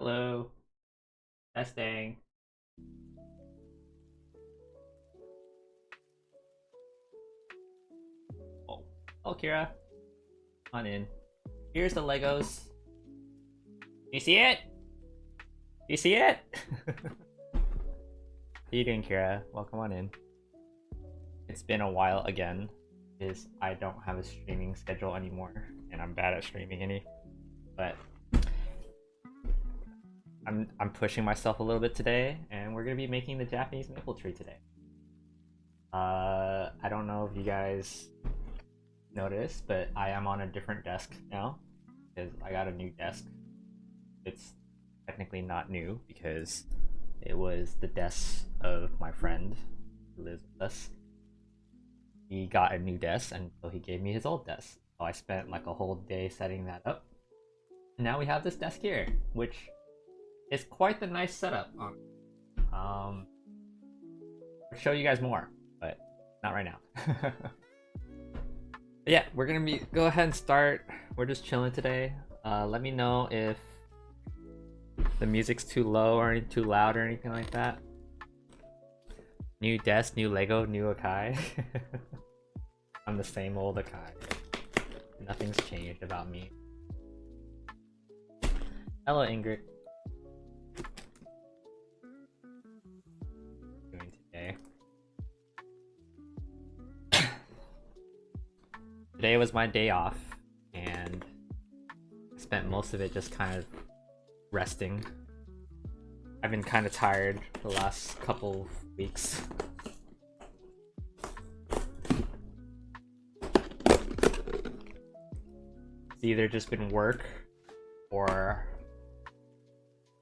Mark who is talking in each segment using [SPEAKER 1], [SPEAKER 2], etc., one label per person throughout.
[SPEAKER 1] Hello. Testing. Oh. Oh, Kira. Come on in. Here's the Legos. You see it? You see it? How you doing, Kira? Welcome on in. It's been a while again, because I don't have a streaming schedule anymore, and I'm bad at streaming any. But I'm pushing myself a little bit today, and we're gonna be making the Japanese maple tree today. I don't know if you guys noticed, but I am on a different desk now because I got a new desk. It's technically not new because it was the desk of my friend who lives with us. He got a new desk, and so he gave me his old desk. So I spent like a whole day setting that up. And now we have this desk here, which is quite the nice setup. I'll show you guys more, but not right now. Yeah, we're gonna go ahead and start. We're just chilling today. Let me know if the music's too low or too loud or anything like that. New desk, new Lego, new Akai. I'm the same old Akai. Nothing's changed about me. Hello, Ingrid. Doing today. Today was my day off, and I spent most of it just kind of resting. I've been kind of tired the last couple weeks. It's either just been work or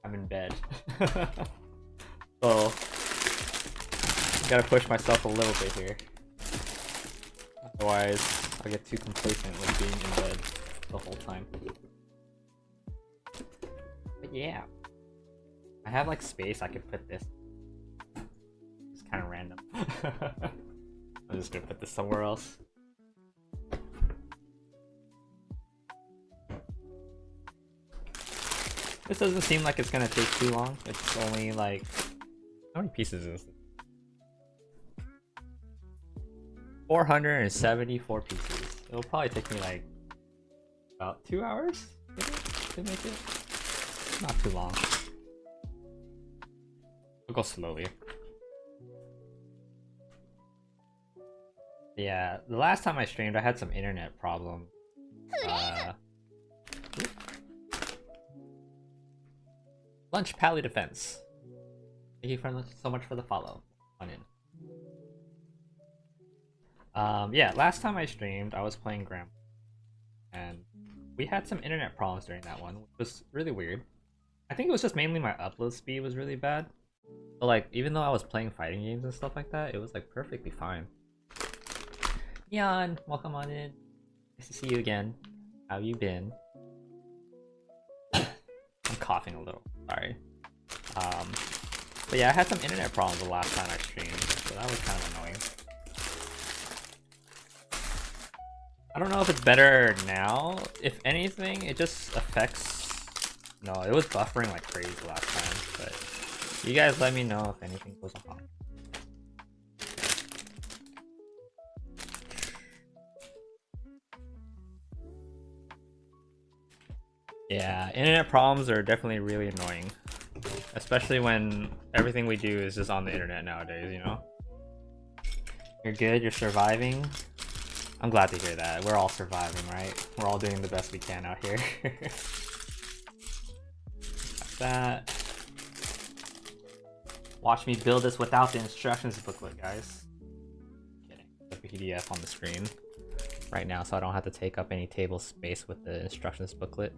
[SPEAKER 1] I'm in bed. So gotta push myself a little bit here. Otherwise, I'll get too complacent with being in bed the whole time. But yeah, I have like space I could put this. It's kind of random. I'm just gonna put this somewhere else. This doesn't seem like it's gonna take too long. It's only like, how many pieces is this? 474 pieces. It'll probably take me like about 2 hours to make it. Not too long. We'll go slowly. Yeah, the last time I streamed, I had some internet problem. Lunch Pally Defense. Thank you so much for the follow. On in. Yeah, last time I streamed, I was playing Grandma, and we had some internet problems during that one, which was really weird. I think it was just mainly my upload speed was really bad. But like, even though I was playing fighting games and stuff like that, it was like perfectly fine. Neon, welcome on in. Nice to see you again. How you been? I'm coughing a little, sorry. But yeah, I had some internet problems the last time I streamed, so that was kind of annoying. I don't know if it's better now. If anything, it just affects... No, it was buffering like crazy last time, but you guys let me know if anything goes wrong. Yeah, internet problems are definitely really annoying. Especially when everything we do is just on the internet nowadays, you know? You're good, you're surviving. I'm glad to hear that. We're all surviving, right? We're all doing the best we can out here. Like that. Watch me build this without the instructions booklet, guys. Kidding. The PDF on the screen right now, so I don't have to take up any table space with the instructions booklet.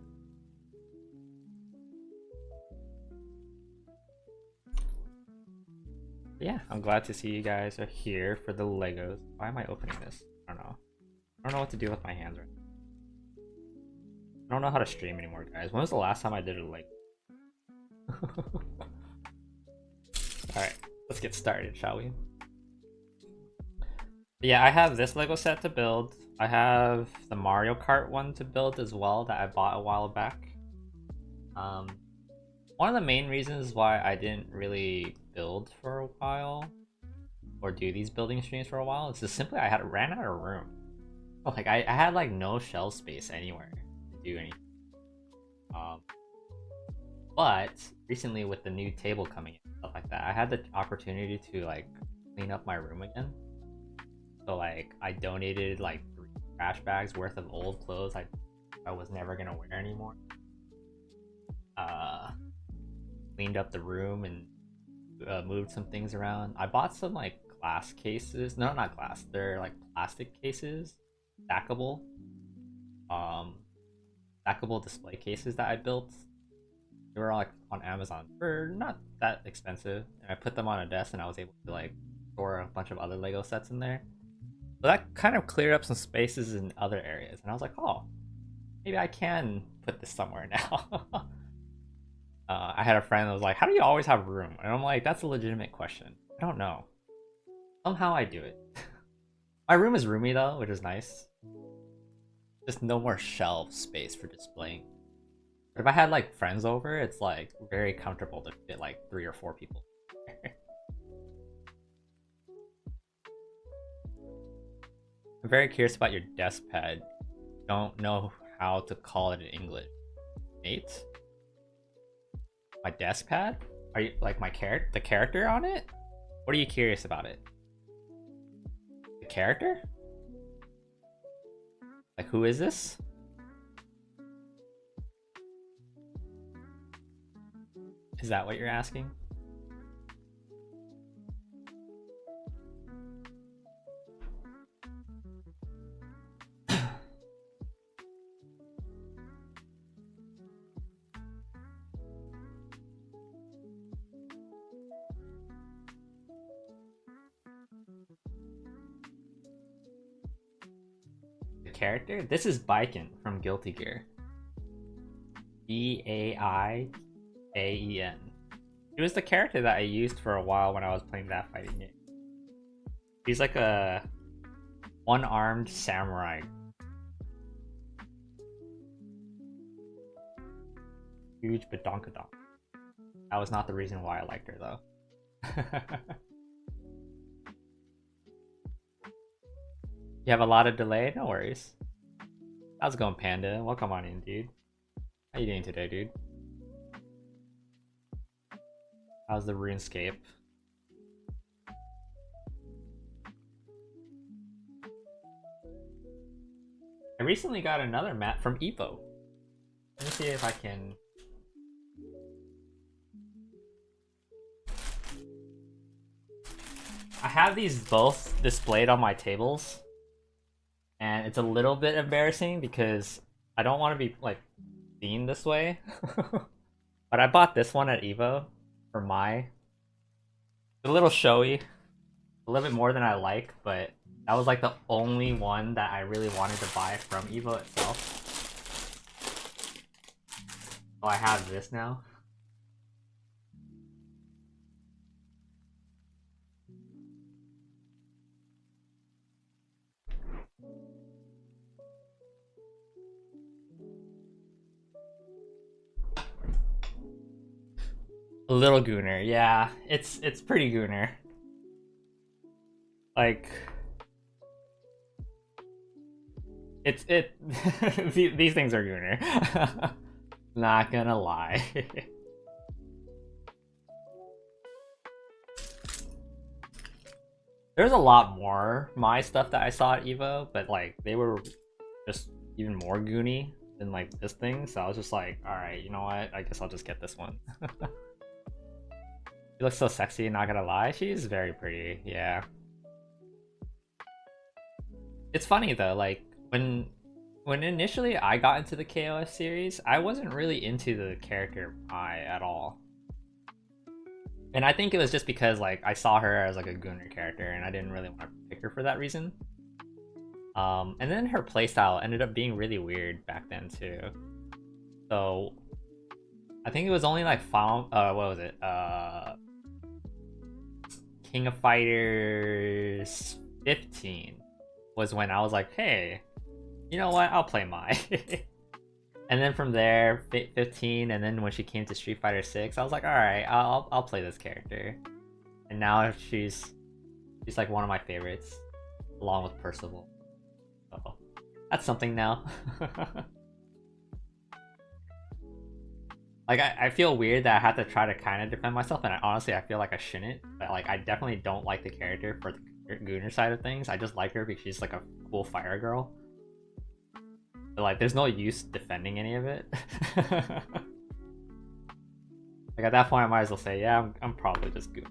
[SPEAKER 1] But yeah, I'm glad to see you guys are here for the Legos. Why am I opening this? I don't know. I don't know what to do with my hands right now. I don't know how to stream anymore, guys. When was the last time I did a Lego? Alright, let's get started, shall we? Yeah, I have this Lego set to build. I have the Mario Kart one to build as well that I bought a while back. one of the main reasons why I didn't really build for a while or do these building streams for a while is just simply I had ran out of room. Like I had like no shelf space anywhere to do anything. But recently with the new table coming in and stuff like that, I had the opportunity to like clean up my room again. So like I donated like 3 trash bags worth of old clothes I was never gonna wear anymore. Cleaned up the room and moved some things around. I bought some like glass cases. No, not glass. They're like plastic cases, stackable. Stackable display cases that I built. They were like on Amazon for not that expensive, and I put them on a desk, and I was able to like store a bunch of other Lego sets in there. So that kind of cleared up some spaces in other areas, and I was like, oh, maybe I can put this somewhere now. I had a friend that was like, how do you always have room? And I'm like, that's a legitimate question. I don't know. Somehow I do it. My room is roomy though, which is nice. Just no more shelf space for displaying. But if I had like friends over, it's like very comfortable to fit like 3 or 4 people. I'm very curious about your desk pad. Don't know how to call it in English. Mate? My desk pad? Are you like the character on it? What are you curious about it? The character? Like who is this? Is that what you're asking? Character? This is Baiken from Guilty Gear. Baiken. He was the character that I used for a while when I was playing that fighting game. He's like a one-armed samurai. Huge badonkadonk. That was not the reason why I liked her though. You have a lot of delay? No worries. How's it going, Panda? Welcome on in, dude. How you doing today, dude? How's the RuneScape? I recently got another map from Evo. Let me see if I can... I have these both displayed on my tables. And it's a little bit embarrassing because I don't want to be like seen this way. But I bought this one at Evo for my... It's a little showy. A little bit more than I like, but that was like the only one that I really wanted to buy from Evo itself. So I have this now. A little gooner, yeah. It's pretty gooner. Like these things are gooner. Not gonna lie. There's a lot more my stuff that I saw at Evo, but like they were just even more goony than like this thing, so I was just like, alright, you know what? I guess I'll just get this one. She looks so sexy, not gonna lie. She's very pretty, yeah. It's funny though, like when initially I got into the KOF series, I wasn't really into the character Mai at all. And I think it was just because like I saw her as like a Gooner character and I didn't really want to pick her for that reason. And then her playstyle ended up being really weird back then too. So I think it was only like what was it? King of Fighters 15 was when I was like, hey, you know what? I'll play Mai. And then from there, 15, and then when she came to Street Fighter 6, I was like, all right, I'll play this character. And now she's like one of my favorites, along with Percival. So that's something now. Like I feel weird that I have to try to kind of defend myself, and honestly I feel like I shouldn't. But like I definitely don't like the character for the Gunner side of things. I just like her because she's like a cool fire girl. But like there's no use defending any of it. Like at that point I might as well say, yeah, I'm probably just good.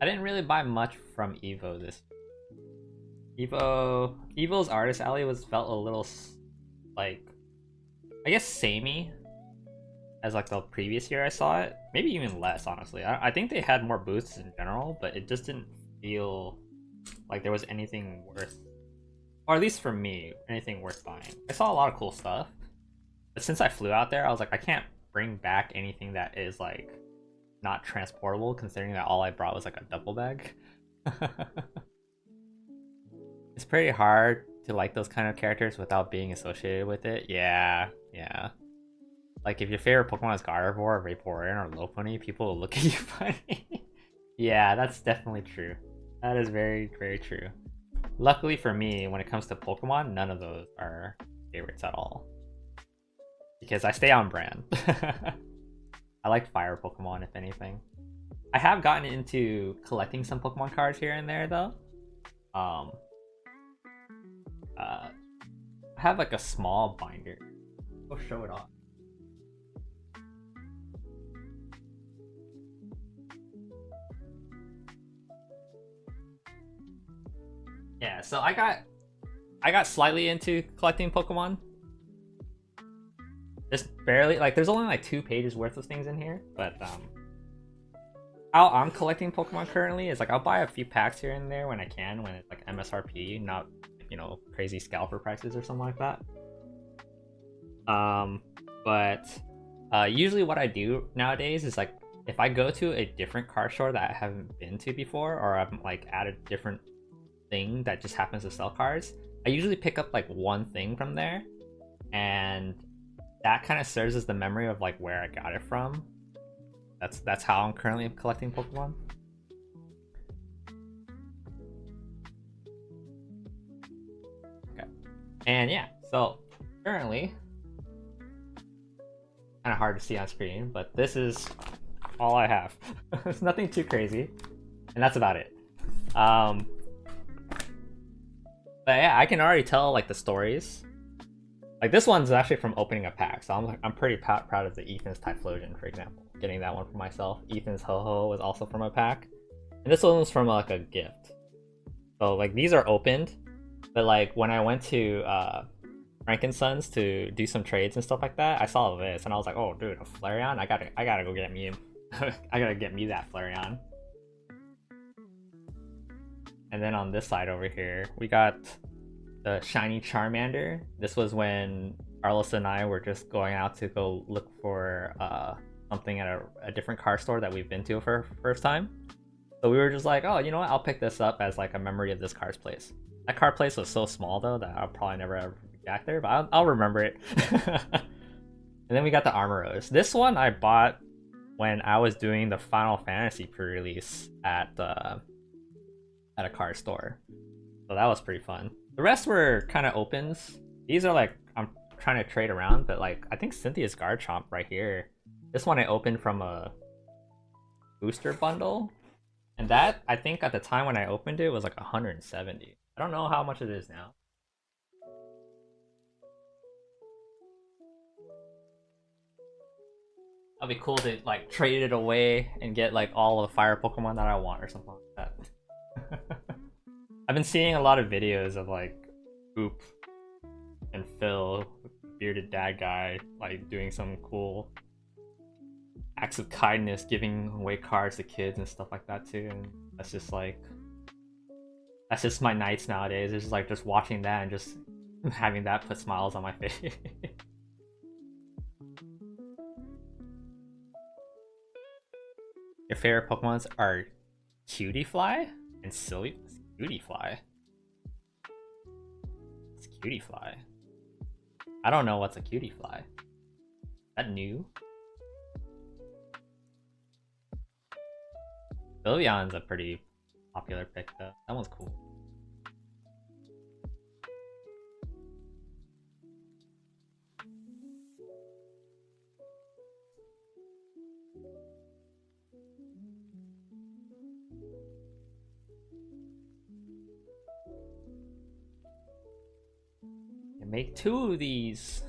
[SPEAKER 1] I didn't really buy much from Evo this Evo's artist alley felt a little like, I guess, samey as like the previous year I saw it. Maybe even less, honestly. I think they had more booths in general, but it just didn't feel like there was anything worth, or at least for me, anything worth buying. I saw a lot of cool stuff, but since I flew out there, I was like, I can't bring back anything that is like not transportable, considering that all I brought was like a duffel bag. It's pretty hard to like those kind of characters without being associated with it. Yeah. Like if your favorite Pokemon is Gardevoir or Vaporeon or Lopunny, people will look at you funny. Yeah, that's definitely true. That is very, very true. Luckily for me, when it comes to Pokemon, none of those are favorites at all. Because I stay on brand. I like fire Pokemon, if anything. I have gotten into collecting some Pokemon cards here and there, though. I have like a small binder. Go show it off. Yeah, so I got slightly into collecting Pokemon. Just barely, like there's only like 2 pages worth of things in here, but how I'm collecting Pokemon currently is like I'll buy a few packs here and there when I can, when it's like MSRP, not, you know, crazy scalper prices or something like that. But usually what I do nowadays is like if I go to a different card store that I haven't been to before, or I'm like at a different thing that just happens to sell cards, I usually pick up like one thing from there, and that kind of serves as the memory of like where I got it from. That's how I'm currently collecting Pokemon. Okay, and yeah, so currently, kind of hard to see on screen, but this is all I have. It's nothing too crazy, and that's about it. But yeah, I can already tell like the stories. Like this one's actually from opening a pack, so I'm pretty proud of the Ethan's Typhlosion, for example. Getting that one for myself. Ethan's Ho-Ho was also from a pack, and this one was from like a gift. So like these are opened, but like when I went to Frankensons to do some trades and stuff like that, I saw this and I was like, oh dude, a Flareon? I gotta go get me I gotta get me that Flareon. And then on this side over here, we got the shiny Charmander. This was when Carlos and I were just going out to go look for something at a different car store that we've been to for first time. So we were just like, oh, you know what? I'll pick this up as like a memory of this car's place. That car place was so small though that I'll probably never ever be back there, but I'll remember it. And then we got the Armoros. This one I bought when I was doing the Final Fantasy pre-release at a car store. So that was pretty fun. The rest were kind of opens. These are like, I'm trying to trade around, but like, I think Cynthia's Garchomp right here. This one I opened from a booster bundle. And that, I think at the time when I opened it, was like 170. I don't know how much it is now. That'd be cool to like trade it away and get like all of the fire Pokemon that I want or something like that. I've been seeing a lot of videos of like Oop and Phil, bearded dad guy, like doing some cool acts of kindness, giving away cards to kids and stuff like that too. And that's just like, that's just my nights nowadays. It's just like just watching that and just having that put smiles on my face. favorite Pokemons are Cutiefly and Cutiefly. It's Cutiefly. I don't know what's a Cutiefly. Is that new? Sylveon's a pretty popular pick though. That one's cool. And make 2 of these.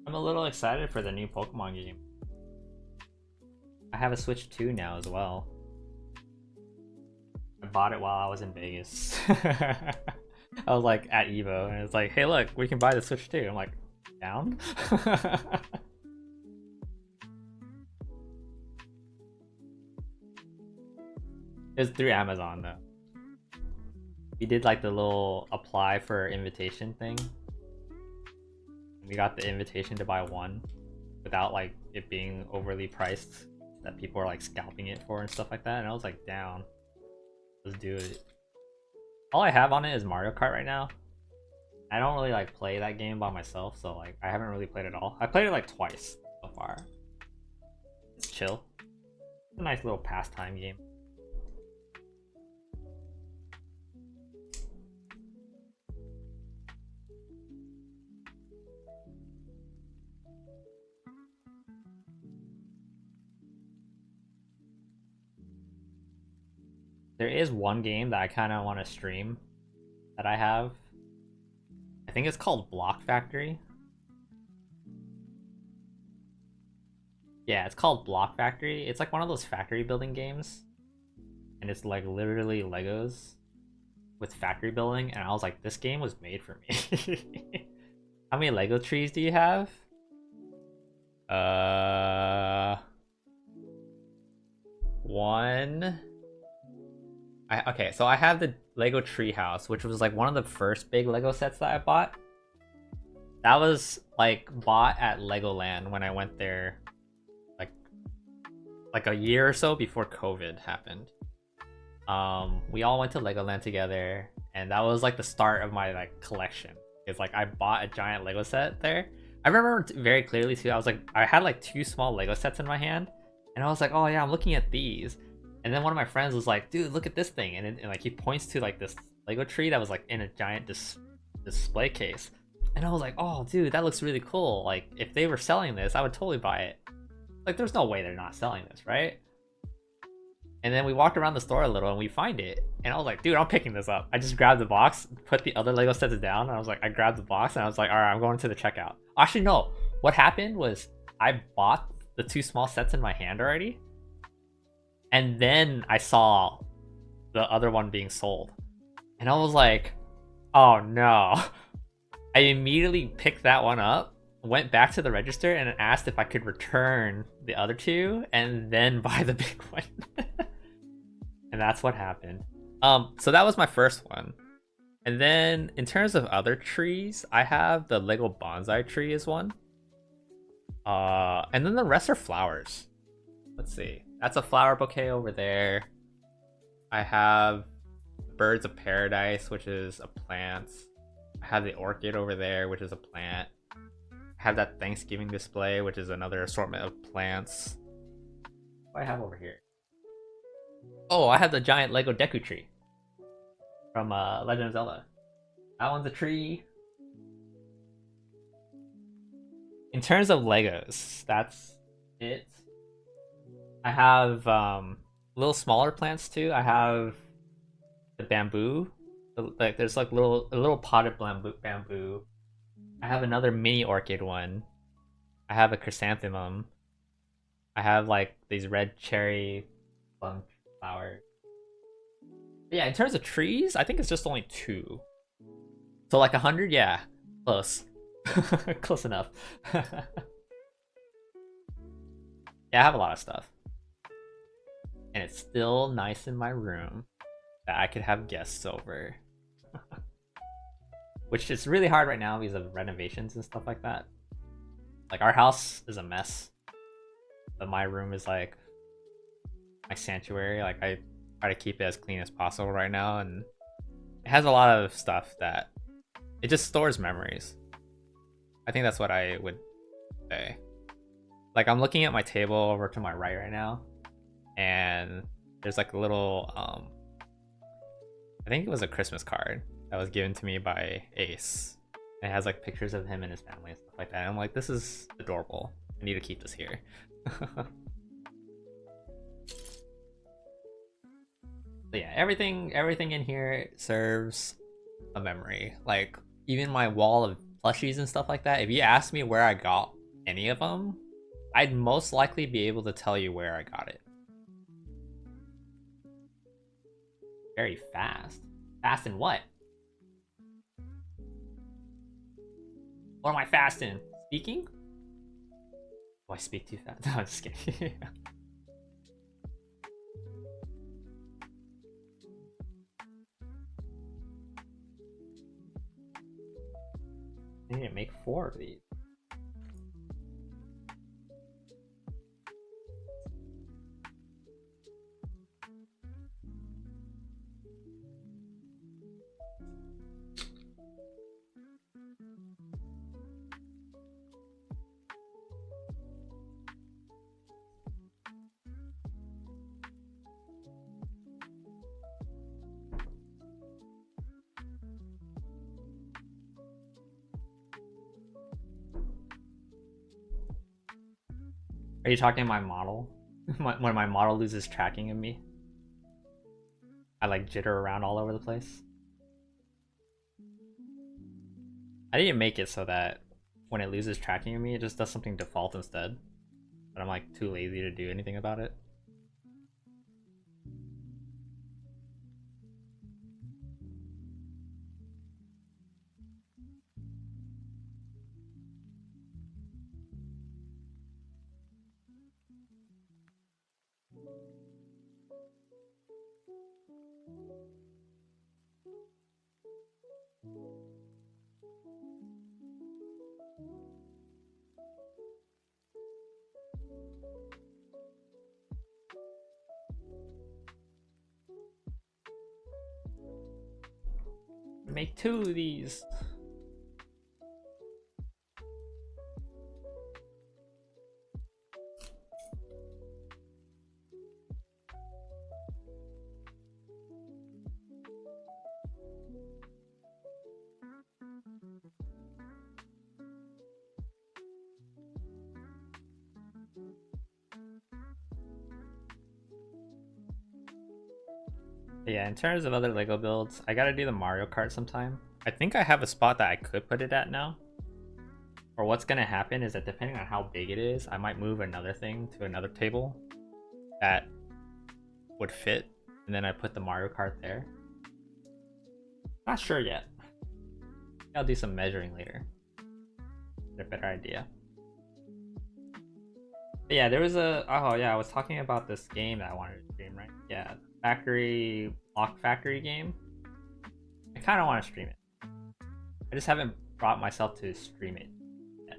[SPEAKER 1] I'm a little excited for the new Pokemon game. I have a Switch 2 now as well. I bought it while I was in Vegas. I was like at Evo and it's like, hey look, we can buy the Switch 2. I'm like, down? It was through Amazon though. We did like the little apply for invitation thing. We got the invitation to buy 1 without like it being overly priced that people are like scalping it for and stuff like that. And I was like, down. Let's do it. All I have on it is Mario Kart right now. I don't really like play that game by myself, so like I haven't really played it all. I played it like twice so far. It's chill. It's a nice little pastime game. There is one game that I kind of want to stream that I have. I think it's called Block Factory. Yeah, it's called Block Factory. It's like one of those factory building games. And it's like literally Legos with factory building. And I was like, this game was made for me. How many Lego trees do you have? One. Okay, so I have the Lego Treehouse, which was like one of the first big Lego sets that I bought. That was like bought at Legoland when I went there like a year or so before COVID happened. We all went to Legoland together, and that was like the start of my like collection. It's like I bought a giant Lego set there. I remember very clearly too. I had like 2 small Lego sets in my hand, and I was like, oh yeah, I'm looking at these. And then one of my friends was like, dude, look at this thing. And like he points to like this Lego tree that was like in a giant display case. And I was like, oh, dude, that looks really cool. Like if they were selling this, I would totally buy it. Like there's no way they're not selling this, right? And then we walked around the store a little and we find it. And I was like, dude, I'm picking this up. I just grabbed the box, put the other Lego sets down. And I was like, I grabbed the box and I was like, all right, I'm going to the checkout. Actually, no. What happened was I bought the 2 small sets in my hand already. And then I saw the other one being sold. And I was like, oh no. I immediately picked that one up, went back to the register, and asked if I could return the other 2 and then buy the big one. And that's what happened. So that was my first one. And then in terms of other trees, I have the Lego Bonsai tree is one. And then the rest are flowers. Let's see. That's a flower bouquet over there. I have Birds of Paradise, which is a plant. I have the orchid over there, which is a plant. I have that Thanksgiving display, which is another assortment of plants. What do I have over here? Oh, I have the giant Lego Deku tree from Legend of Zelda. That one's a tree. In terms of Legos, that's it. I have little smaller plants too. I have the bamboo. Like there's like a little potted bamboo. I have another mini orchid one. I have a chrysanthemum. I have like these red cherry plum flowers. But yeah, in terms of trees, I think it's just only 2. So like 100, yeah, close, close enough. Yeah, I have a lot of stuff, and it's still nice in my room that I could have guests over, which is really hard right now because of renovations and stuff like that. Like our house is a mess, but my room is like my sanctuary. Like I try to keep it as clean as possible right now, and it has a lot of stuff that it just stores memories. I think that's what I would say. Like I'm looking at my table over to my right now, and there's like a little I think it was a Christmas card that was given to me by Ace. It has like pictures of him and his family and stuff like that. And I'm like, this is adorable. I need to keep this here. But yeah, everything in here serves a memory. Like even my wall of plushies and stuff like that. If you ask me where I got any of them, I'd most likely be able to tell you where I got it. Very fast. Fast in what? What am I fast in? Speaking? Oh, I speak too fast. No, I'm just kidding. I need to make 4 of these. Are you talking my model? When my model loses tracking of me, I like jitter around all over the place. I didn't make it so that when it loses tracking of me, it just does something default instead. But I'm like too lazy to do anything about it. Make 2 of these. But yeah, in terms of other Lego builds, I gotta do the Mario Kart sometime. I think I have a spot that I could put it at now. Or what's gonna happen is that depending on how big it is, I might move another thing to another table that would fit, and then I put the Mario Kart there. Not sure yet. I'll do some measuring later. Get a better idea. But yeah, there was a oh yeah, I was talking about this game that I wanted to stream, right? Yeah, factory block factory game. I kind of want to stream it. I just haven't brought myself to stream it yet.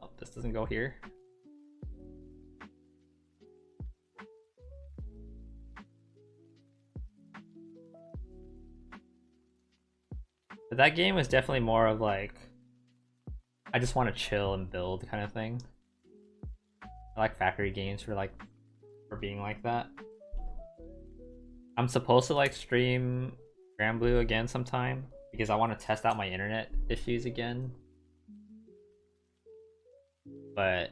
[SPEAKER 1] Oh, this doesn't go here. But that game was definitely more of like, I just want to chill and build kind of thing. I like factory games for being like that. I'm supposed to like stream Granblue again sometime because I want to test out my internet issues again. But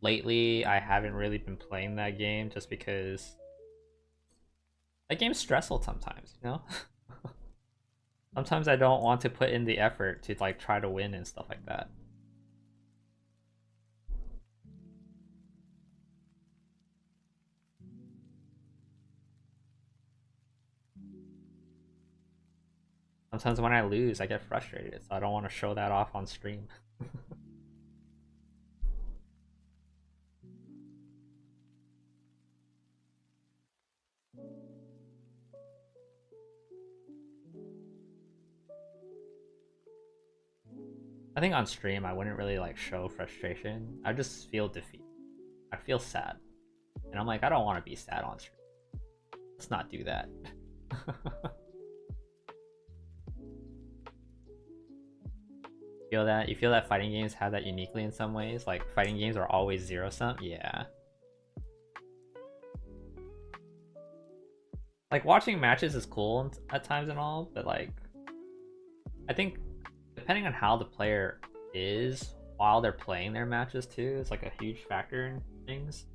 [SPEAKER 1] lately I haven't really been playing that game just because that game's stressful sometimes, you know? Sometimes I don't want to put in the effort to like try to win and stuff like that. Sometimes when I lose, I get frustrated, so I don't want to show that off on stream. I think on stream I wouldn't really like show frustration. I just feel defeat. I feel sad. And I'm like, I don't want to be sad on stream. Let's not do that. Feel that? You feel that fighting games have that uniquely in some ways? Like fighting games are always zero sum? Yeah. Like watching matches is cool at times and all, but like I think depending on how the player is while they're playing their matches too, is like a huge factor in things.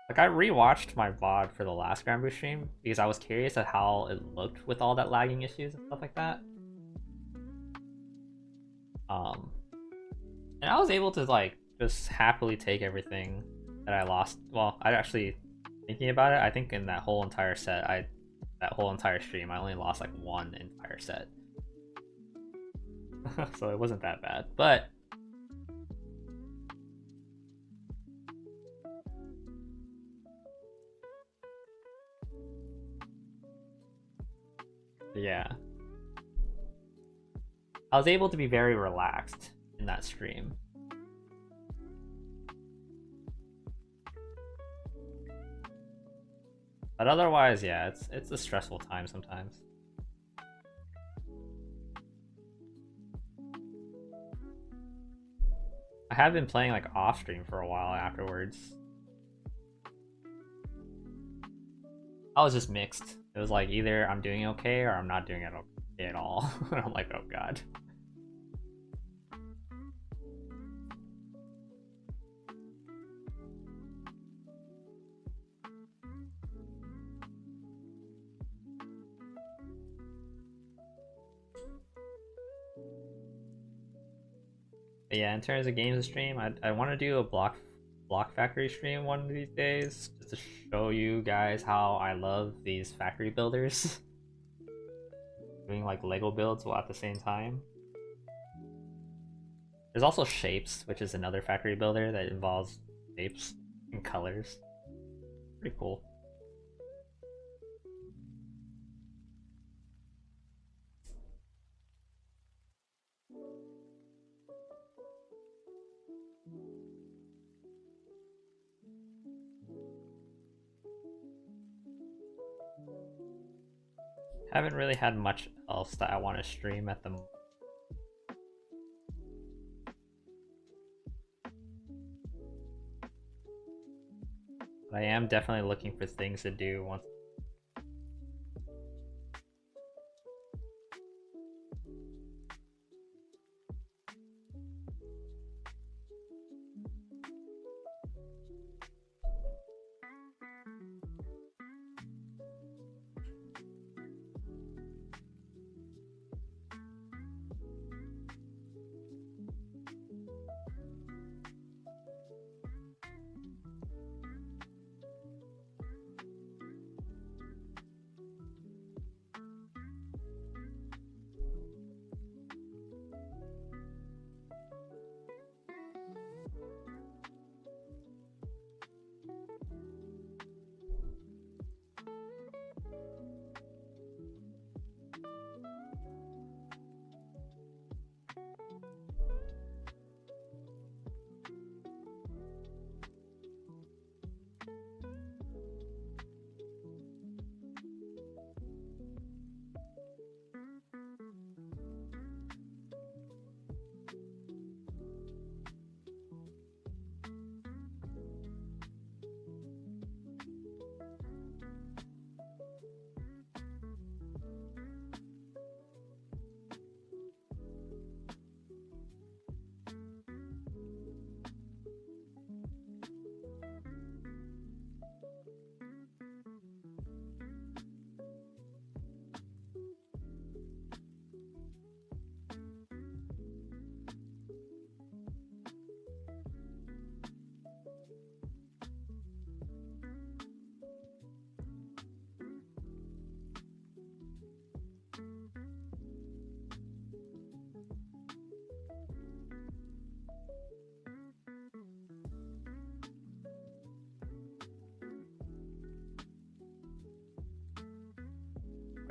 [SPEAKER 1] Like I rewatched my VOD for the last Granblue stream because I was curious at how it looked with all that lagging issues and stuff like that. Um, and I was able to like just happily take everything that I lost. Well, I actually thinking about it, I think in that whole entire set, that whole entire stream, I only lost like one entire set. So it wasn't that bad, but yeah, I was able to be very relaxed in that stream. But otherwise, yeah, it's a stressful time sometimes. I have been playing like off stream for a while afterwards. I was just mixed. It was like either I'm doing okay or I'm not doing it okay at all. And I'm like, oh god. But yeah, in terms of games to stream, I want to do a block factory stream one of these days just to show you guys how I love these factory builders. Doing like Lego builds while at the same time. There's also Shapes, which is another factory builder that involves shapes and colors. Pretty cool. Haven't really had much else that I want to stream at the moment. But I am definitely looking for things to do once.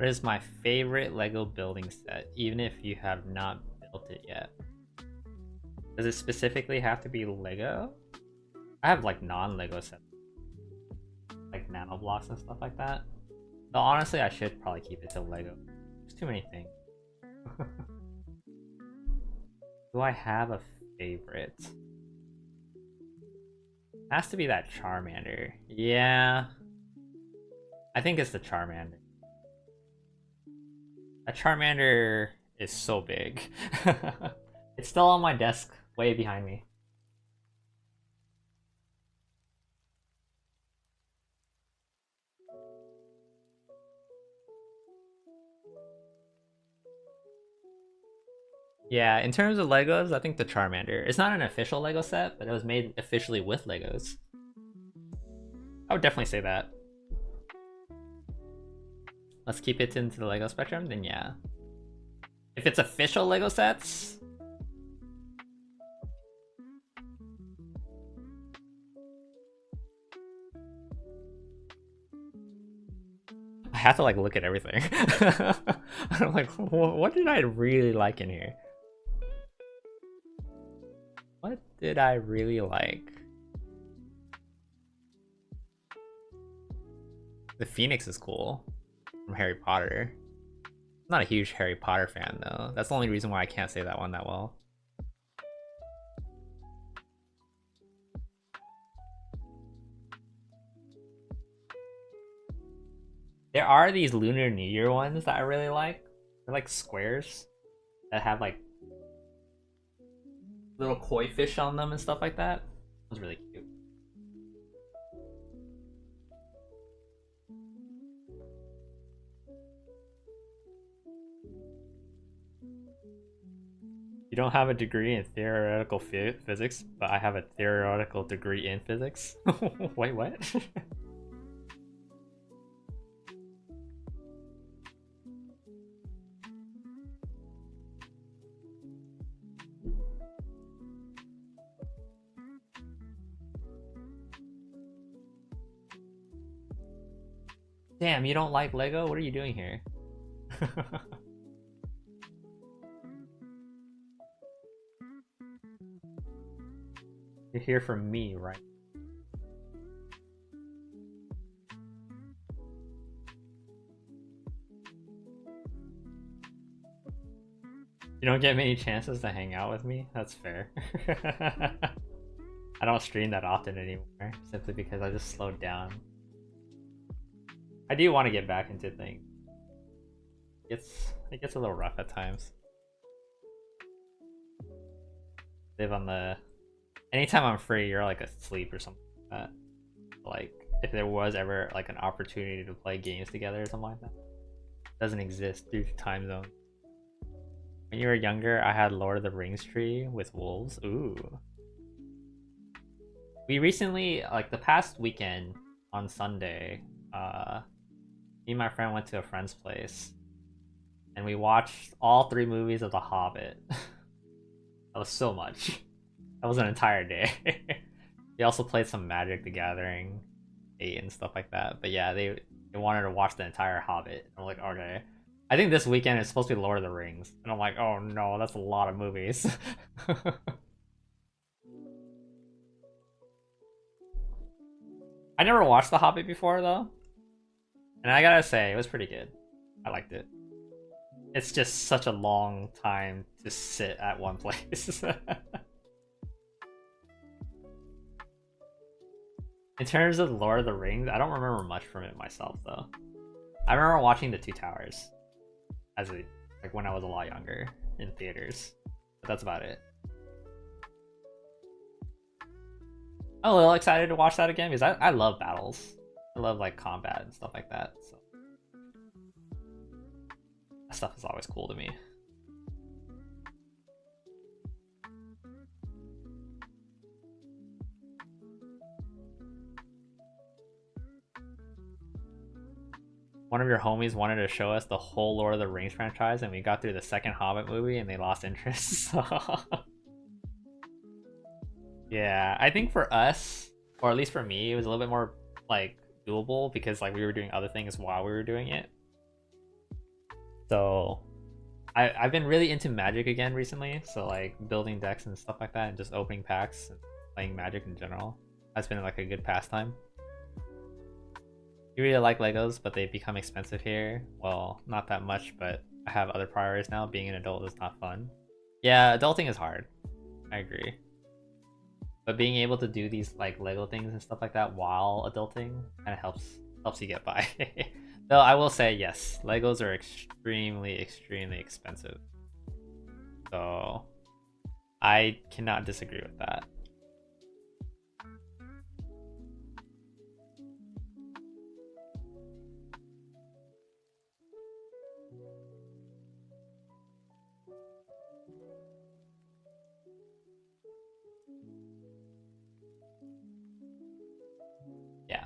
[SPEAKER 1] What is my favorite Lego building set, even if you have not built it yet? Does it specifically have to be Lego? I have like non-Lego sets, like nano blocks and stuff like that. Though honestly, I should probably keep it to Lego. There's too many things. Do I have a favorite? Has to be that Charmander. Yeah. I think it's the Charmander. That Charmander is so big. It's still on my desk, way behind me. Yeah, in terms of Legos, I think the Charmander. It's not an official Lego set, but it was made officially with Legos. I would definitely say that. Let's keep it into the Lego spectrum, then yeah. If it's official Lego sets, I have to like look at everything. I'm like, what did I really like in here? What did I really like? The Phoenix is cool from Harry Potter. I'm not a huge Harry Potter fan though. That's the only reason why I can't say that one that well. There are these Lunar New Year ones that I really like. They're like squares that have like little koi fish on them and stuff like that. It was really cute. You don't have a degree in theoretical physics, but I have a theoretical degree in physics. Wait, what? Damn, you don't like Lego? What are you doing here? You're here for me, right? You don't get many chances to hang out with me? That's fair. I don't stream that often anymore, simply because I just slowed down. I do want to get back into things. It gets a little rough at times. Live on the... Anytime I'm free, you're like asleep or something like that. Like, if there was ever like an opportunity to play games together or something like that. It doesn't exist due to time zone. When you were younger, I had Lord of the Rings tree with wolves. Ooh. We recently, like the past weekend on Sunday, me and my friend went to a friend's place and we watched all 3 movies of The Hobbit. That was so much. That was an entire day. We also played some Magic the Gathering 8 and stuff like that. But yeah, they wanted to watch the entire Hobbit. I'm like, okay. I think this weekend is supposed to be Lord of the Rings. And I'm like, oh no, that's a lot of movies. I never watched The Hobbit before though. And I gotta say, it was pretty good. I liked it. It's just such a long time to sit at one place. In terms of Lord of the Rings, I don't remember much from it myself though. I remember watching The Two Towers as a like when I was a lot younger in theaters. But that's about it. I'm a little excited to watch that again because I love battles. I love like combat and stuff like that. So that stuff is always cool to me. One of your homies wanted to show us the whole Lord of the Rings franchise, and we got through the second Hobbit movie, and they lost interest. Yeah, I think for us, or at least for me, it was a little bit more like doable because like we were doing other things while we were doing it. So I've been really into Magic again recently. So like building decks and stuff like that, and just opening packs and playing Magic in general. That's been like a good pastime. You really like Legos, but they become expensive here. Well, not that much, but I have other priorities now. Being an adult is not fun. Yeah, adulting is hard. I agree. But being able to do these like Lego things and stuff like that while adulting kind of helps you get by. Though I will say yes, Legos are extremely expensive. So I cannot disagree with that. Yeah,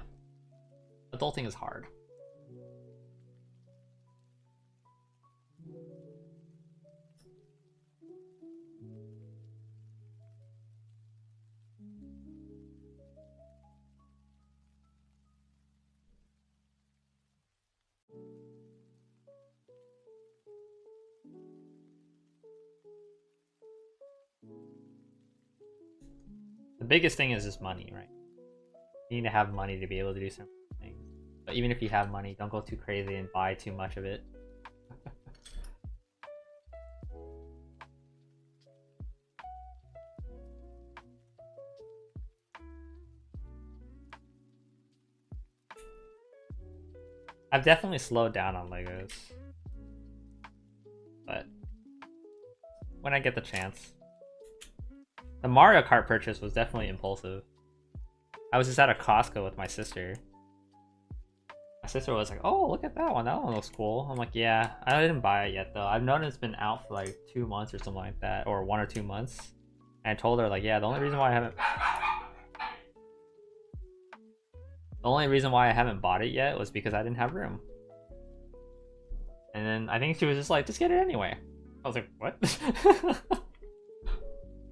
[SPEAKER 1] adulting is hard. The biggest thing is just money, right? You need to have money to be able to do some things. But even if you have money, don't go too crazy and buy too much of it. I've definitely slowed down on Legos, but when I get the chance. The Mario Kart purchase was definitely impulsive. I was just at a Costco with my sister. My sister was like, "Oh, look at that one. That one looks cool." I'm like, "Yeah, I didn't buy it yet though. I've known it's been out for like 2 months or something like that, or 1 or 2 months." And I told her like, "Yeah, the only reason why I haven't bought it yet was because I didn't have room." And then I think she was just like, "Just get it anyway." I was like, "What?"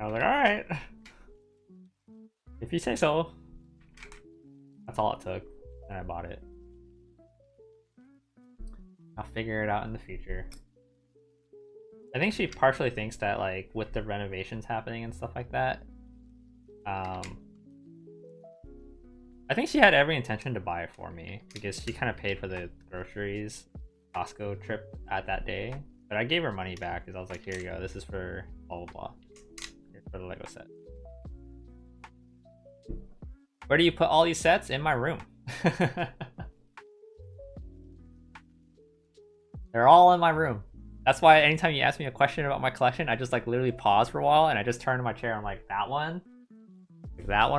[SPEAKER 1] I was like, "All right, if you say so." That's all it took, and I bought it. I'll figure it out in the future. I think she partially thinks that like with the renovations happening and stuff like that, um, I think she had every intention to buy it for me because she kind of paid for the groceries Costco trip at that day. But I gave her money back because I was like, "Here you go. This is for blah blah blah. Here's for the Lego set." Where do you put all these sets? In my room. They're all in my room. That's why anytime you ask me a question about my collection, I just like literally pause for a while and I just turn to my chair. I'm like, that one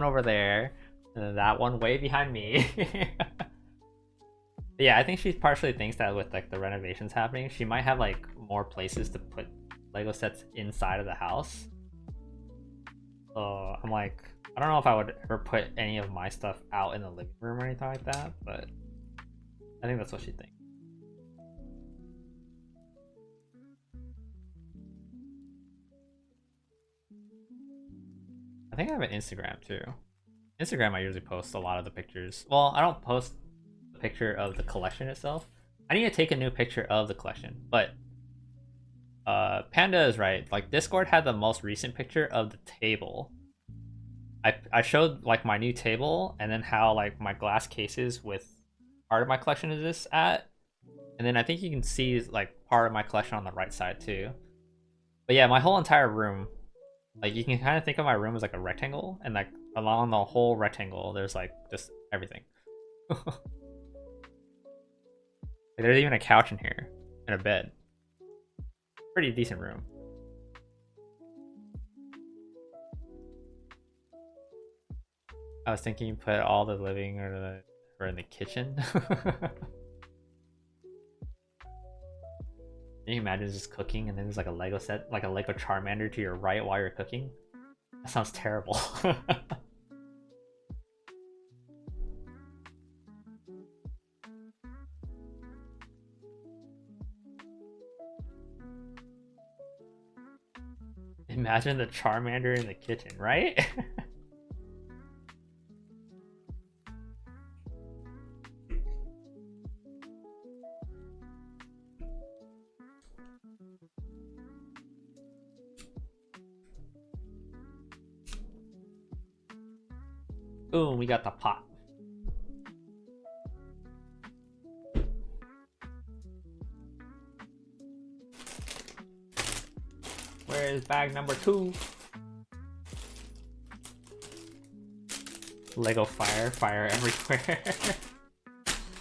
[SPEAKER 1] over there, and then that one way behind me. Yeah, I think she partially thinks that with like the renovations happening, she might have like more places to put Lego sets inside of the house. So I'm like, I don't know if I would ever put any of my stuff out in the living room or anything like that, but I think that's what she thinks. I think I have an Instagram too. Instagram, I usually post a lot of the pictures. Well, I don't post a picture of the collection itself. I need to take a new picture of the collection, but Panda is right. Like Discord had the most recent picture of the table. I showed like my new table and then how like my glass cases with part of my collection is this at, and then I think you can see like part of my collection on the right side too. But yeah, my whole entire room, like you can kind of think of my room as like a rectangle, and like along the whole rectangle, there's like just everything. Like, there's even a couch in here and a bed. Pretty decent room. I was thinking you put all the living or in the kitchen. Can you imagine just cooking and then there's like a Lego set, like a Lego Charmander to your right while you're cooking? That sounds terrible. Imagine the Charmander in the kitchen, right? Boom, we got the pot. Where is bag number 2? Lego fire everywhere.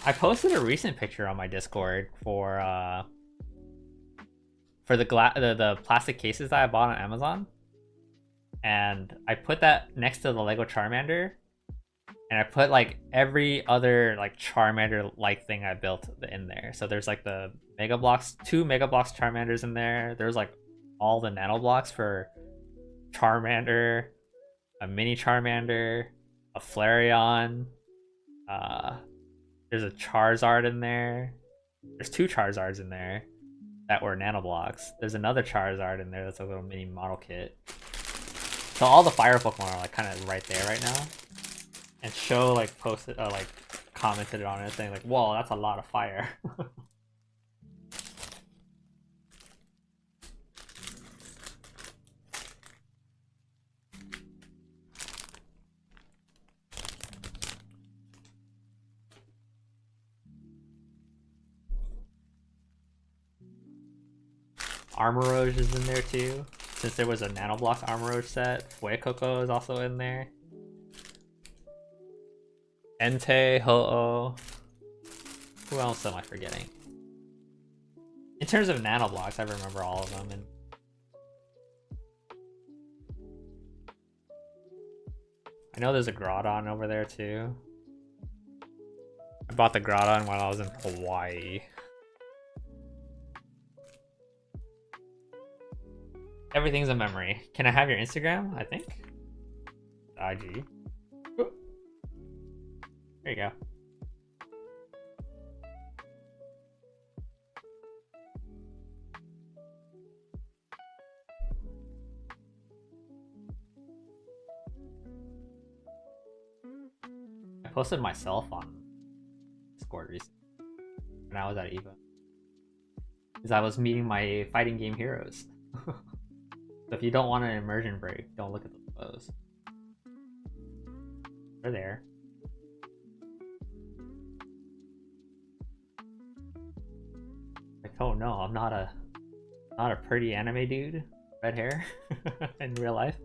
[SPEAKER 1] I posted a recent picture on my Discord for the plastic cases that I bought on Amazon, and I put that next to the Lego Charmander, and I put like every other like Charmander like thing I built in there. So there's like the Mega Bloks, 2 Mega Bloks Charmanders in there. There's like all the Nano Blocks for Charmander, a mini Charmander, a Flareon, there's a Charizard in there. There's 2 Charizards in there that were Nano Blocks. There's another Charizard in there that's a little mini model kit. So all the fire Pokemon are like kind of right there right now. And Show like posted, like commented on it saying like, "Whoa, that's a lot of fire." Armorage is in there too. Since there was a Nano Blocks Armorage set, Fuecoco is also in there. Entei, Ho-Oh. Who else am I forgetting? In terms of Nano Blocks, I remember all of them. And I know there's a Groudon over there too. I bought the Groudon while I was in Hawaii. Everything's a memory. Can I have your Instagram? I think. IG. Ooh. There you go. I posted myself on Discord recently when I was at EVO. Because I was meeting my fighting game heroes. So if you don't want an immersion break, don't look at the photos. They're there. Like, oh no, I'm not a pretty anime dude. Red hair in real life.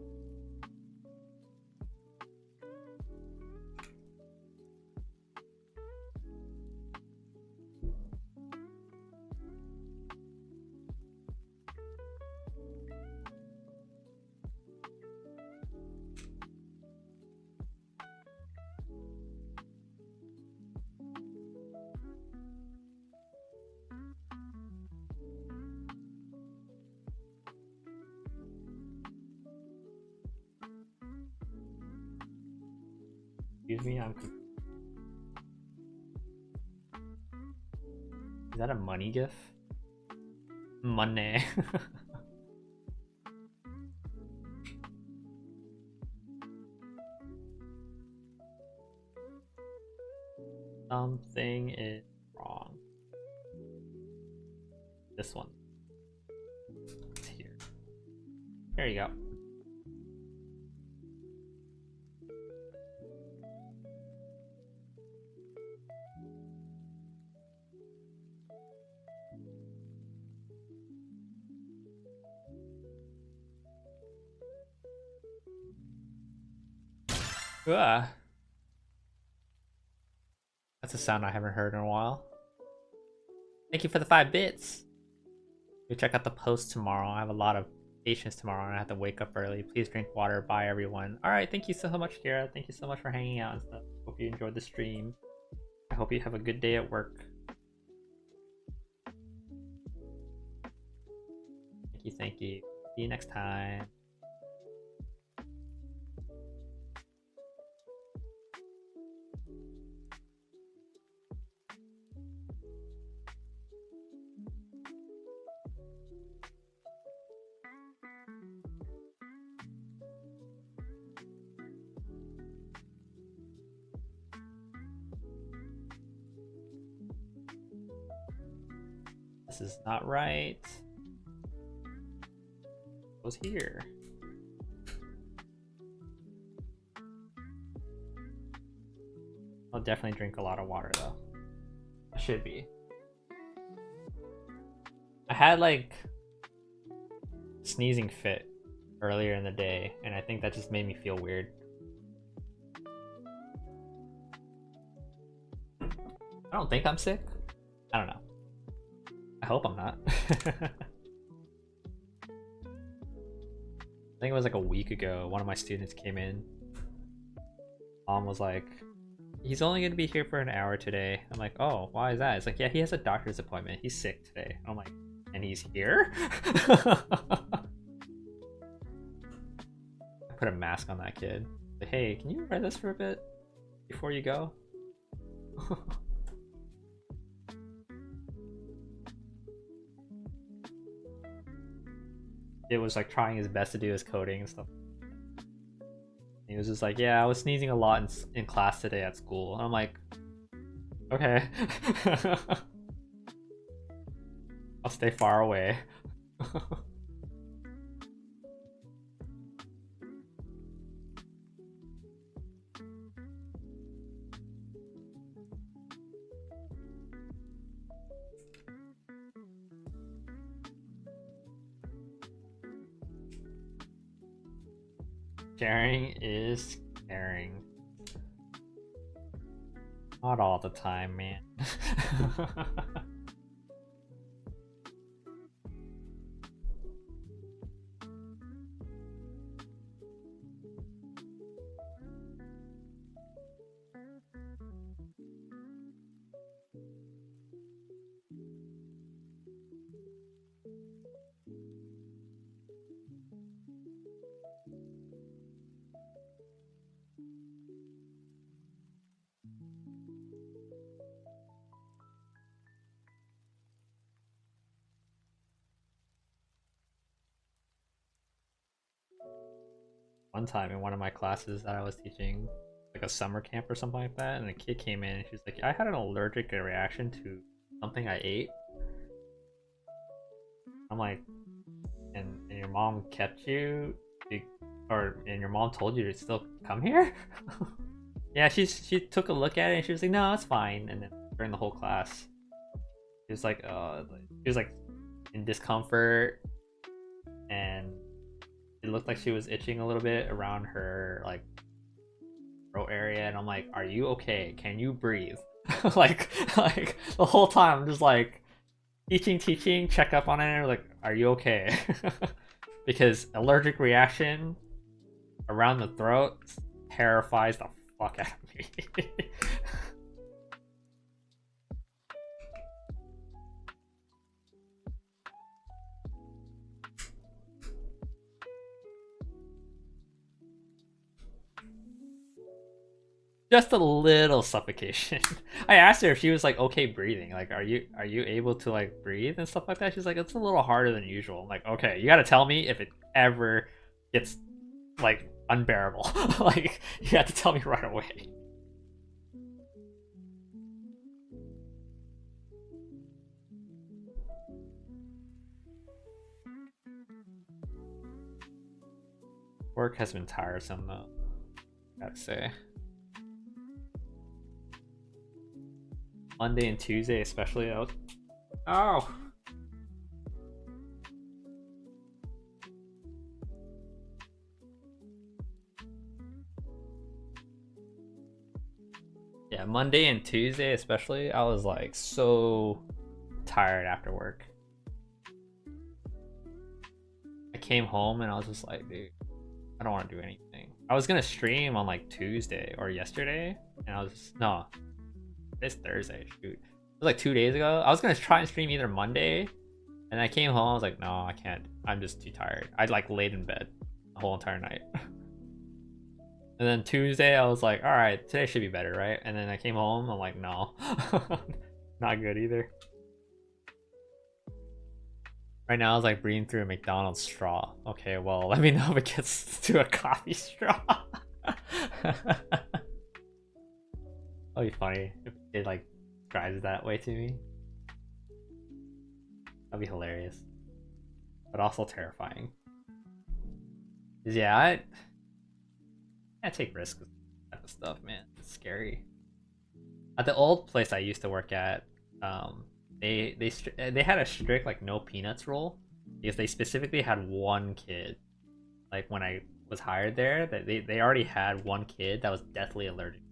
[SPEAKER 1] Excuse me, I'm... Is that a money gif? Money. Something is wrong. This one. It's here. There you go. That's a sound I haven't heard in a while. Thank you for the 5 bits. Go check out the post tomorrow. I have a lot of patience tomorrow and I have to wake up early. Please drink water. Bye, everyone. Alright, thank you so much, Kira. Thank you so much for hanging out and stuff. Hope you enjoyed the stream. I hope you have a good day at work. Thank you, thank you. See you next time. This is not right. It was here. I'll definitely drink a lot of water though. I should be. I had like sneezing fit earlier in the day, and I think that just made me feel weird. I don't think I'm sick. I don't know. I hope I'm not. I think it was like a week ago, one of my students came in. Mom was like, he's only gonna be here for an hour today. I'm like, oh, why is that? It's like, yeah, he has a doctor's appointment. He's sick today. I'm like, and he's here? I put a mask on that kid. Like, hey, can you wear this for a bit before you go? It was like trying his best to do his coding and stuff. He was just like, yeah, I was sneezing a lot in class today at school. And I'm like, okay. I'll stay far away. Sharing is caring. Not all the time, man. One time in one of my classes that I was teaching, like a summer camp or something like that, and a kid came in and she's like, I had an allergic reaction to something I ate. I'm like, and your mom kept you, and your mom told you to still come here? Yeah, she took a look at it and she was like, no, it's fine. And then during the whole class, she was like, in discomfort, and it looked like she was itching a little bit around her like throat area, and I'm like, are you okay? Can you breathe? like the whole time I'm just like teaching, check up on it, like, are you okay? Because allergic reaction around the throat terrifies the fuck out of me. Just a little suffocation. I asked her if she was like okay breathing. Like, are you able to like breathe and stuff like that? She's like, it's a little harder than usual. I'm like, okay, you gotta tell me if it ever gets like unbearable. Like, you have to tell me right away. Work has been tiresome though, gotta say. Monday and Tuesday especially out. Oh. Yeah, Monday and Tuesday especially, I was like so tired after work. I came home and I was just like, dude, I don't want to do anything. I was gonna stream on like Tuesday or yesterday, and I was just, no, it's Thursday, shoot. It was like 2 days ago. I was gonna try and stream either Monday, and I came home, I was like, no, I can't. I'm just too tired. I'd like laid in bed the whole entire night. And then Tuesday, I was like, all right, today should be better, right? And then I came home, I'm like, no, not good either. Right now, I was like breathing through a McDonald's straw. Okay, well, let me know if it gets to a coffee straw. That'd be funny if it like describes that way to me. That'd be hilarious, but also terrifying. 'Cause yeah, I take risks with that type of stuff, man. It's scary. At the old place I used to work at, they had a strict like no peanuts rule because they specifically had one kid. Like when I was hired there, that they already had one kid that was deathly allergic.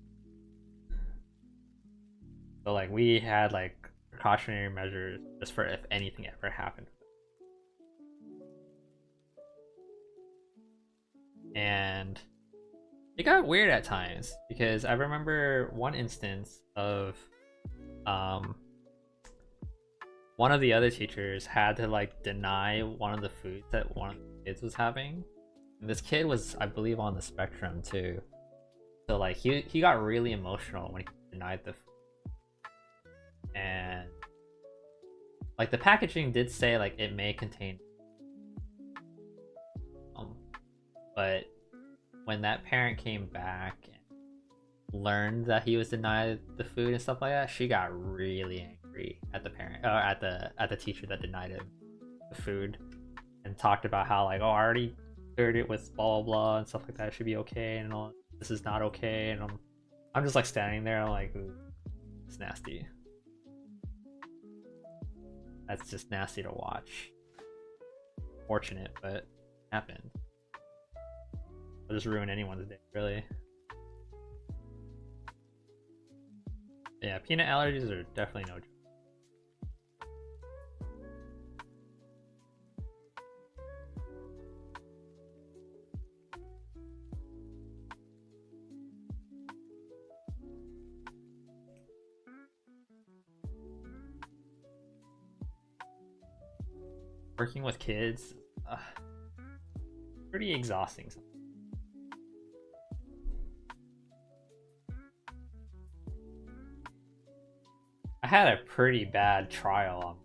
[SPEAKER 1] So like we had like precautionary measures just for if anything ever happened. And it got weird at times because I remember one instance of one of the other teachers had to like deny one of the foods that one of the kids was having. And this kid was, I believe, on the spectrum too. So like he got really emotional when he denied the food. And like the packaging did say like it may contain but when that parent came back and learned that he was denied the food and stuff like that, she got really angry at the parent or at the teacher that denied him the food, and talked about how like, oh, I already cleared it with blah blah blah and stuff like that. It should be okay and all. This is not okay. And I'm just like standing there. I'm like, ooh, it's nasty. That's just nasty to watch. Fortunate, but it happened. It'll just ruin anyone's day, really. Yeah, peanut allergies are definitely no joke. Working with kids, pretty exhausting. I had a pretty bad trial on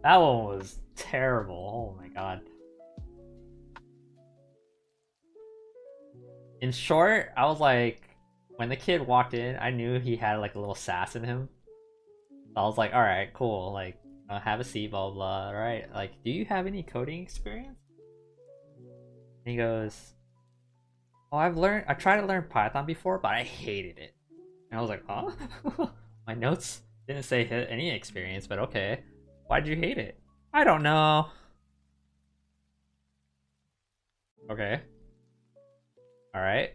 [SPEAKER 1] that one was terrible. Oh my god. In short, I was like, when the kid walked in, I knew he had like a little sass in him. So I was like, alright, cool, like, have a seat, blah blah, alright, like, do you have any coding experience? And he goes, oh, I tried to learn Python before, but I hated it. And I was like, huh? My notes didn't say any experience, but okay. Why'd you hate it? I don't know. Okay. Alright.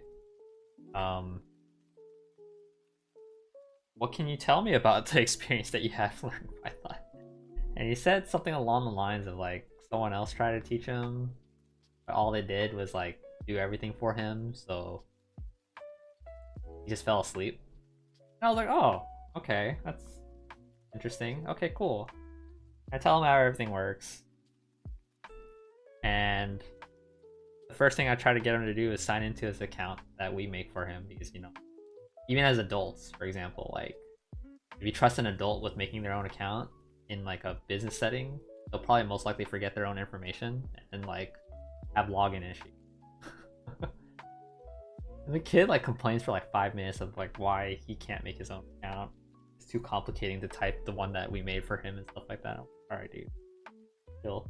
[SPEAKER 1] What can you tell me about the experience that you had learning Python? And he said something along the lines of like, someone else tried to teach him, but all they did was like do everything for him, so he just fell asleep. And I was like, oh, okay, that's interesting. Okay, cool. I tell him how everything works. And the first thing I try to get him to do is sign into his account that we make for him, because, you know, even as adults, for example, like, if you trust an adult with making their own account in like a business setting, they'll probably most likely forget their own information and like have login issues. And the kid like complains for like 5 minutes of like why he can't make his own account. It's too complicating to type the one that we made for him and stuff like that. Alright, dude. Chill.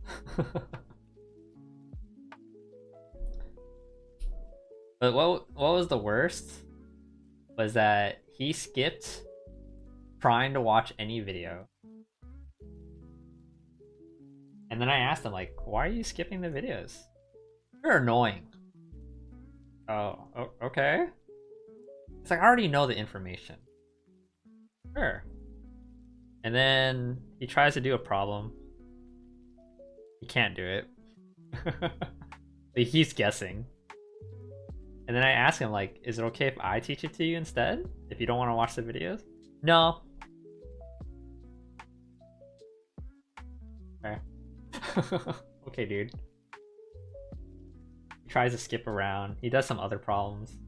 [SPEAKER 1] But what was the worst was that he skipped trying to watch any video. And then I asked him, like, why are you skipping the videos? You're annoying. Oh, okay. It's like, I already know the information. Sure. And then he tries to do a problem. He can't do it. He's guessing. And then I ask him, like, is it okay if I teach it to you instead? If you don't want to watch the videos? No. Okay. Okay, dude. He tries to skip around. He does some other problems.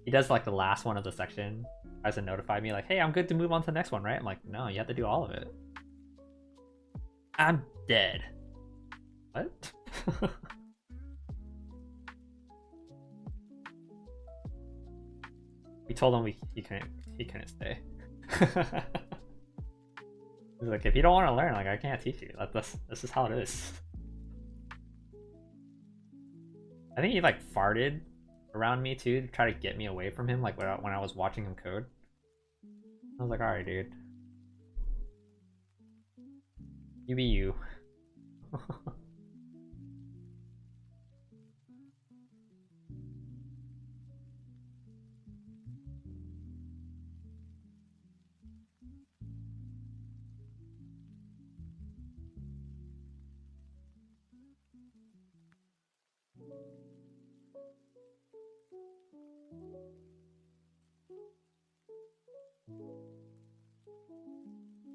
[SPEAKER 1] He does like the last one of the section. Tries to notify me like, hey, I'm good to move on to the next one, right? I'm like, no, you have to do all of it. I'm dead. What? We told him he couldn't stay. He's like, if you don't want to learn, like, I can't teach you. This is how it is. I think he like farted around me too to try to get me away from him, like when I was watching him code. I was like, alright, dude. You be you.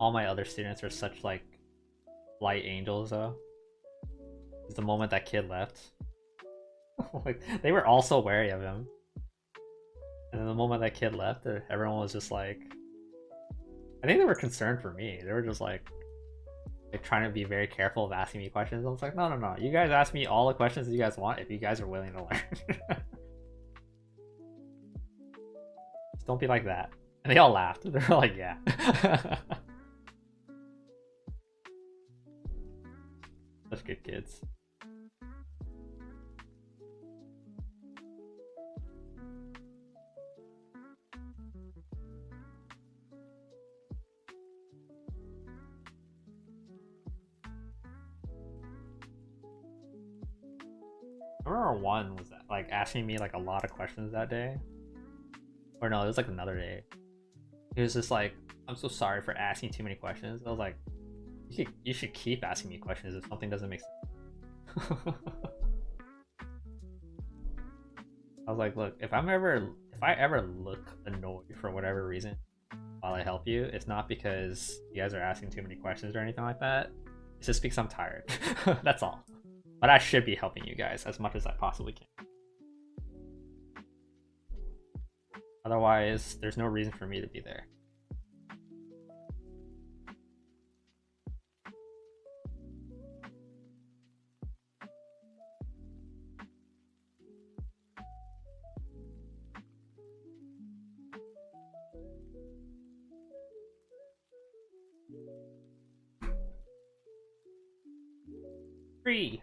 [SPEAKER 1] All my other students are such like light angels though. The moment that kid left, like they were all so wary of him, and then the moment that kid left, everyone was just like, I think they were concerned for me. They were just like trying to be very careful of asking me questions. I was like, no, no, no. You guys ask me all the questions that you guys want if you guys are willing to learn. Just don't be like that. And they all laughed. They were like, yeah. Such good kids. I remember one was like asking me like a lot of questions that day. Or no, it was like another day. He was just like, I'm so sorry for asking too many questions. I was like, you should keep asking me questions if something doesn't make sense. I was like, look, if I ever look annoyed for whatever reason while I help you, it's not because you guys are asking too many questions or anything like that. It's just because I'm tired. That's all. But I should be helping you guys as much as I possibly can. Otherwise, there's no reason for me to be there. Three.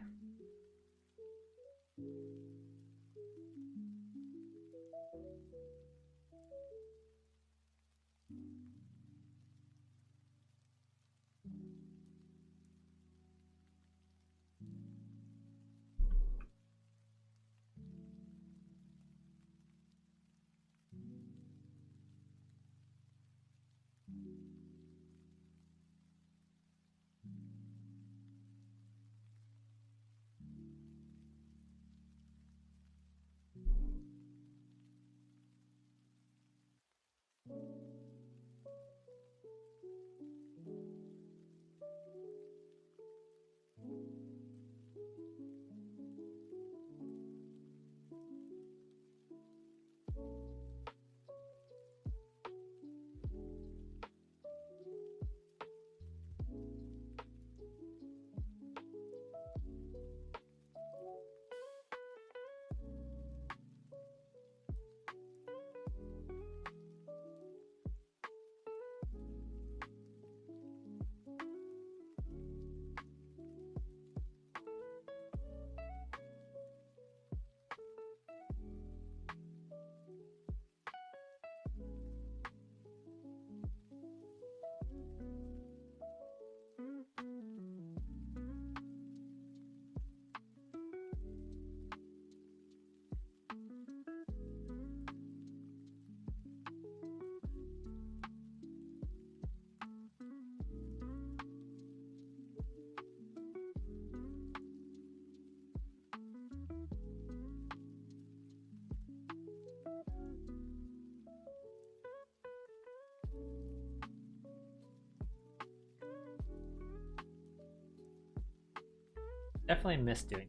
[SPEAKER 1] Definitely miss doing.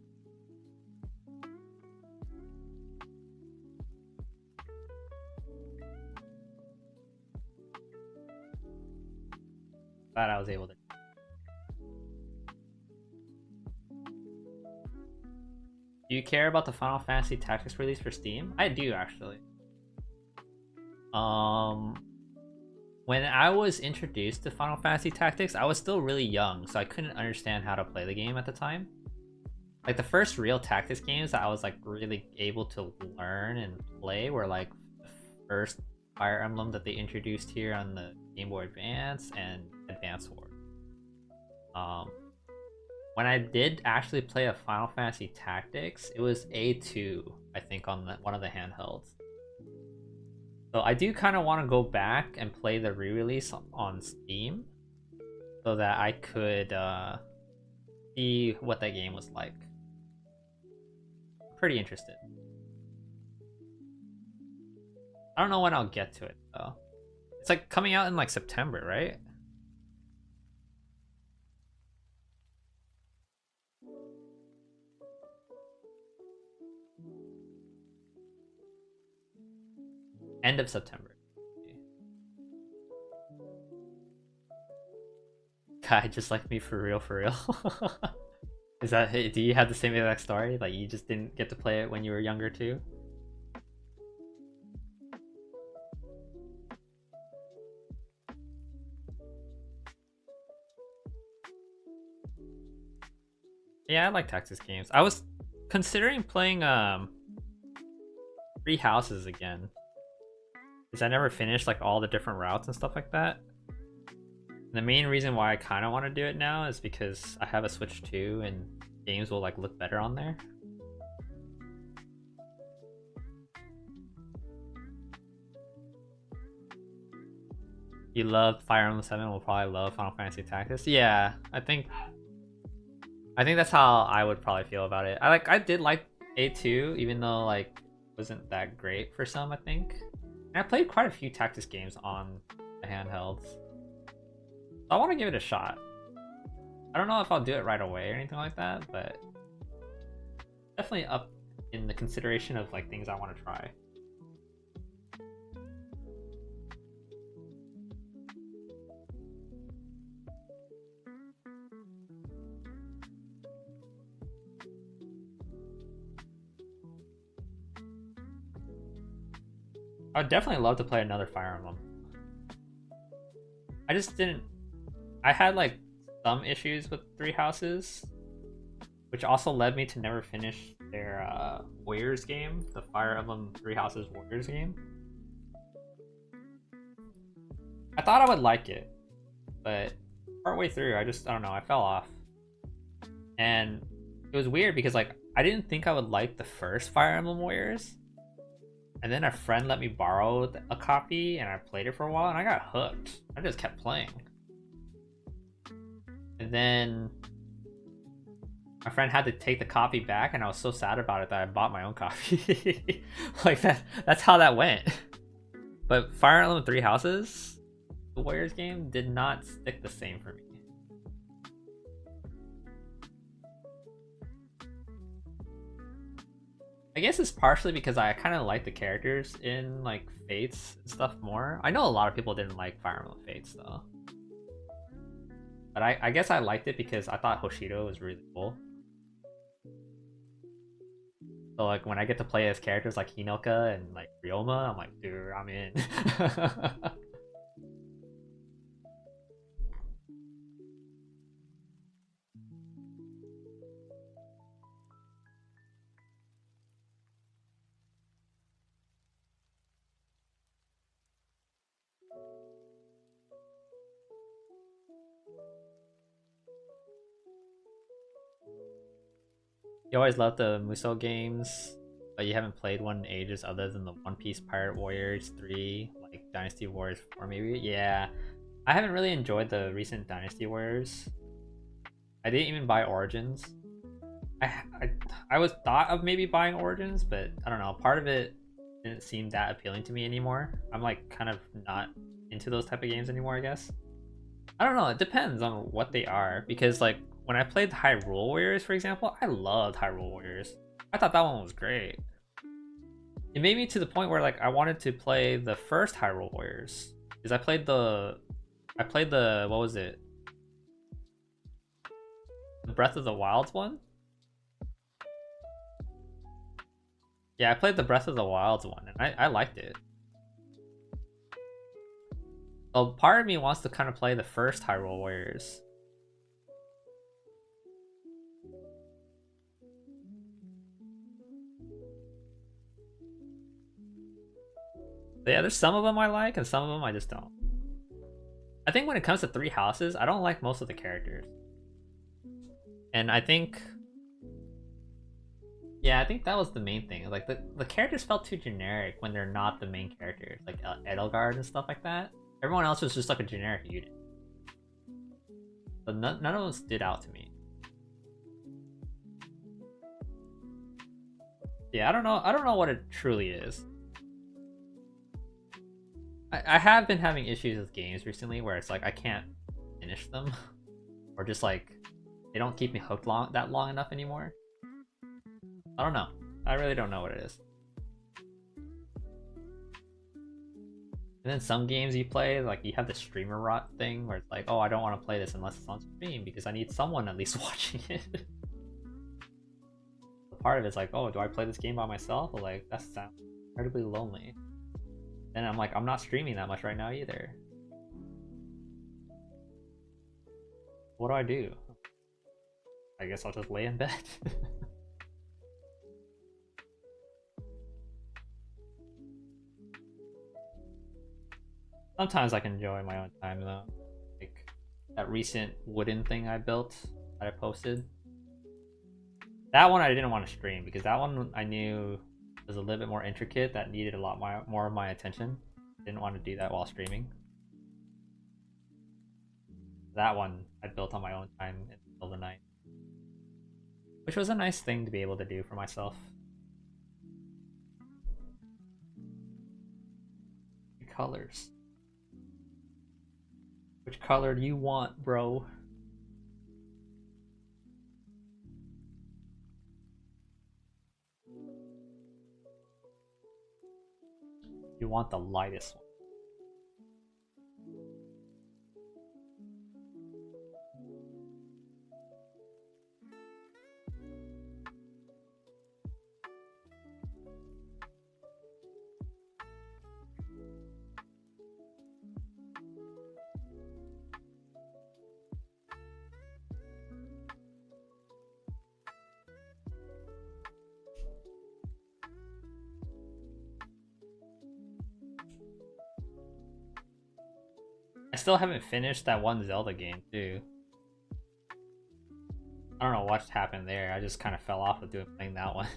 [SPEAKER 1] Glad I was able to. Do you care about the Final Fantasy Tactics release for Steam? I do actually. When I was introduced to Final Fantasy Tactics, I was still really young, so I couldn't understand how to play the game at the time. Like the first real tactics games that I was like really able to learn and play were like the first Fire Emblem that they introduced here on the Game Boy Advance and Advance Wars. Um, when I did actually play a Final Fantasy Tactics, it was A2, I think, on one of the handhelds. So I do kind of want to go back and play the re-release on Steam so that I could see what that game was like. Pretty interested. I don't know when I'll get to it though. It's like coming out in like September, right? End of September. Guy just like me for real, for real. Is that, do you have the same exact story? Like you just didn't get to play it when you were younger too? Yeah, I like Tactics games. I was considering playing Three Houses again. Because I never finished like all the different routes and stuff like that. And the main reason why I kind of want to do it now is because I have a Switch 2 and games will like look better on there. You love Fire Emblem 7, will probably love Final Fantasy Tactics. Yeah, I think that's how I would probably feel about it. I did like A2, even though like wasn't that great for some, I think. And I played quite a few Tactics games on the handhelds. So I want to give it a shot. I don't know if I'll do it right away or anything like that, but definitely up in the consideration of like things I want to try. I would definitely love to play another Fire Emblem. I just didn't. I had like some issues with Three Houses, which also led me to never finish their Warriors game, the Fire Emblem Three Houses Warriors game. I thought I would like it, but partway through, I don't know, I fell off. And it was weird because like I didn't think I would like the first Fire Emblem Warriors. And then a friend let me borrow a copy and I played it for a while and I got hooked. I just kept playing. And then my friend had to take the copy back and I was so sad about it that I bought my own copy. Like that's how that went. But Fire Emblem Three Houses, the Warriors game, did not stick the same for me. I guess it's partially because I kind of like the characters in like Fates and stuff more. I know a lot of people didn't like Fire Emblem Fates though. But I guess I liked it because I thought Hoshido was really cool. So like when I get to play as characters like Hinoka and like Ryoma, I'm like, dude, I'm in. You always loved the Musou games, but you haven't played one in ages other than the One Piece Pirate Warriors 3, like Dynasty Warriors 4 maybe? Yeah, I haven't really enjoyed the recent Dynasty Warriors. I didn't even buy Origins. I was thought of maybe buying Origins, but I don't know, part of it didn't seem that appealing to me anymore. I'm like kind of not into those type of games anymore, I guess. I don't know, it depends on what they are, because like when I played Hyrule Warriors, for example, I loved Hyrule Warriors. I thought that one was great. It made me to the point where like I wanted to play the first Hyrule Warriors. Because I played the what was it? The Breath of the Wilds one? Yeah, I played the Breath of the Wilds one and I liked it. So part of me wants to kind of play the first Hyrule Warriors. But yeah, there's some of them I like, and some of them I just don't. I think when it comes to Three Houses, I don't like most of the characters. And I think... Yeah, I think that was the main thing. Like, the characters felt too generic when they're not the main characters. Like, Edelgard and stuff like that. Everyone else was just like a generic unit. But none of them stood out to me. Yeah, I don't know what it truly is. I have been having issues with games recently where it's like I can't finish them. Or just like they don't keep me hooked that long enough anymore. I don't know. I really don't know what it is. And then some games you play, like you have the streamer rot thing where it's like, oh, I don't want to play this unless it's on stream because I need someone at least watching it. Part of it's like, oh, do I play this game by myself? Or like, that sounds incredibly lonely. And I'm like, I'm not streaming that much right now either. What do I do? I guess I'll just lay in bed. Sometimes I can enjoy my own time though. Like that recent wooden thing I built that I posted. That one I didn't want to stream because that one I knew was a little bit more intricate that needed a lot more of my attention. Didn't want to do that while streaming. That one I built on my own time in the middle of the night. Which was a nice thing to be able to do for myself. Colors. Which color do you want, bro? You want the lightest one. I still haven't finished that one Zelda game too. I don't know what happened there. I just kind of fell off of playing that one.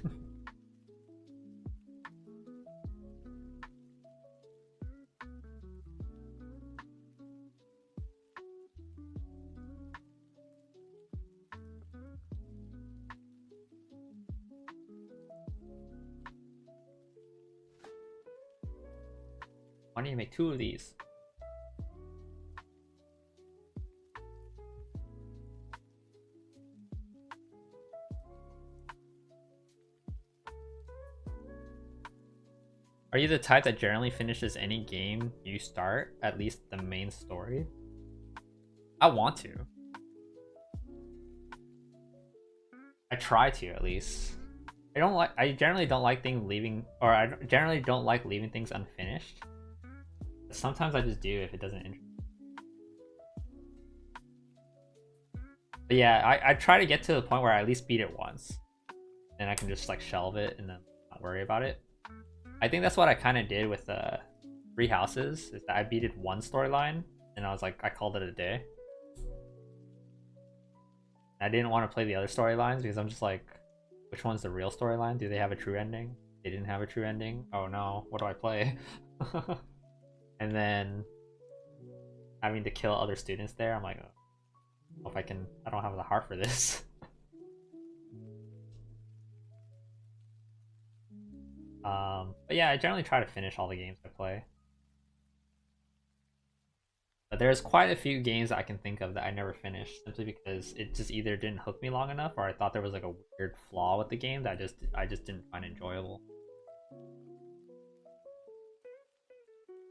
[SPEAKER 1] Why don't you make 2 of these? Are you the type that generally finishes any game you start, at least the main story? I want to. I try to, at least. I generally don't like things leaving, or I generally don't like leaving things unfinished. But sometimes I just do if it doesn't interest me. But yeah, I try to get to the point where I at least beat it once. Then I can just like shelve it and then not worry about it. I think that's what I kind of did with Three Houses, is that I beat it one storyline, and I was like, I called it a day. I didn't want to play the other storylines because I'm just like, which one's the real storyline? Do they have a true ending? They didn't have a true ending? Oh no, what do I play? And then having to kill other students there, I'm like, oh, if I don't have the heart for this. But yeah, I generally try to finish all the games I play. But there's quite a few games that I can think of that I never finished, simply because it just either didn't hook me long enough, or I thought there was like a weird flaw with the game that I just didn't find enjoyable.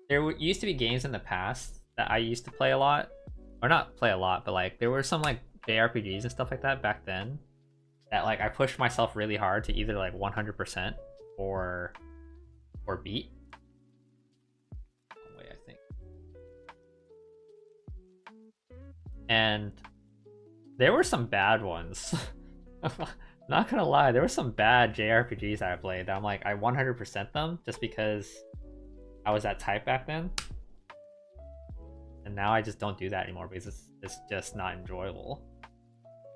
[SPEAKER 1] There used to be games in the past that I used to play a lot, or not play a lot, but like there were some like JRPGs and stuff like that back then that like I pushed myself really hard to either like 100% or beat. Wait, I think. And there were some bad ones. Not gonna lie, there were some bad JRPGs I played that I'm like, I 100% them just because I was that type back then. And now I just don't do that anymore because it's just not enjoyable.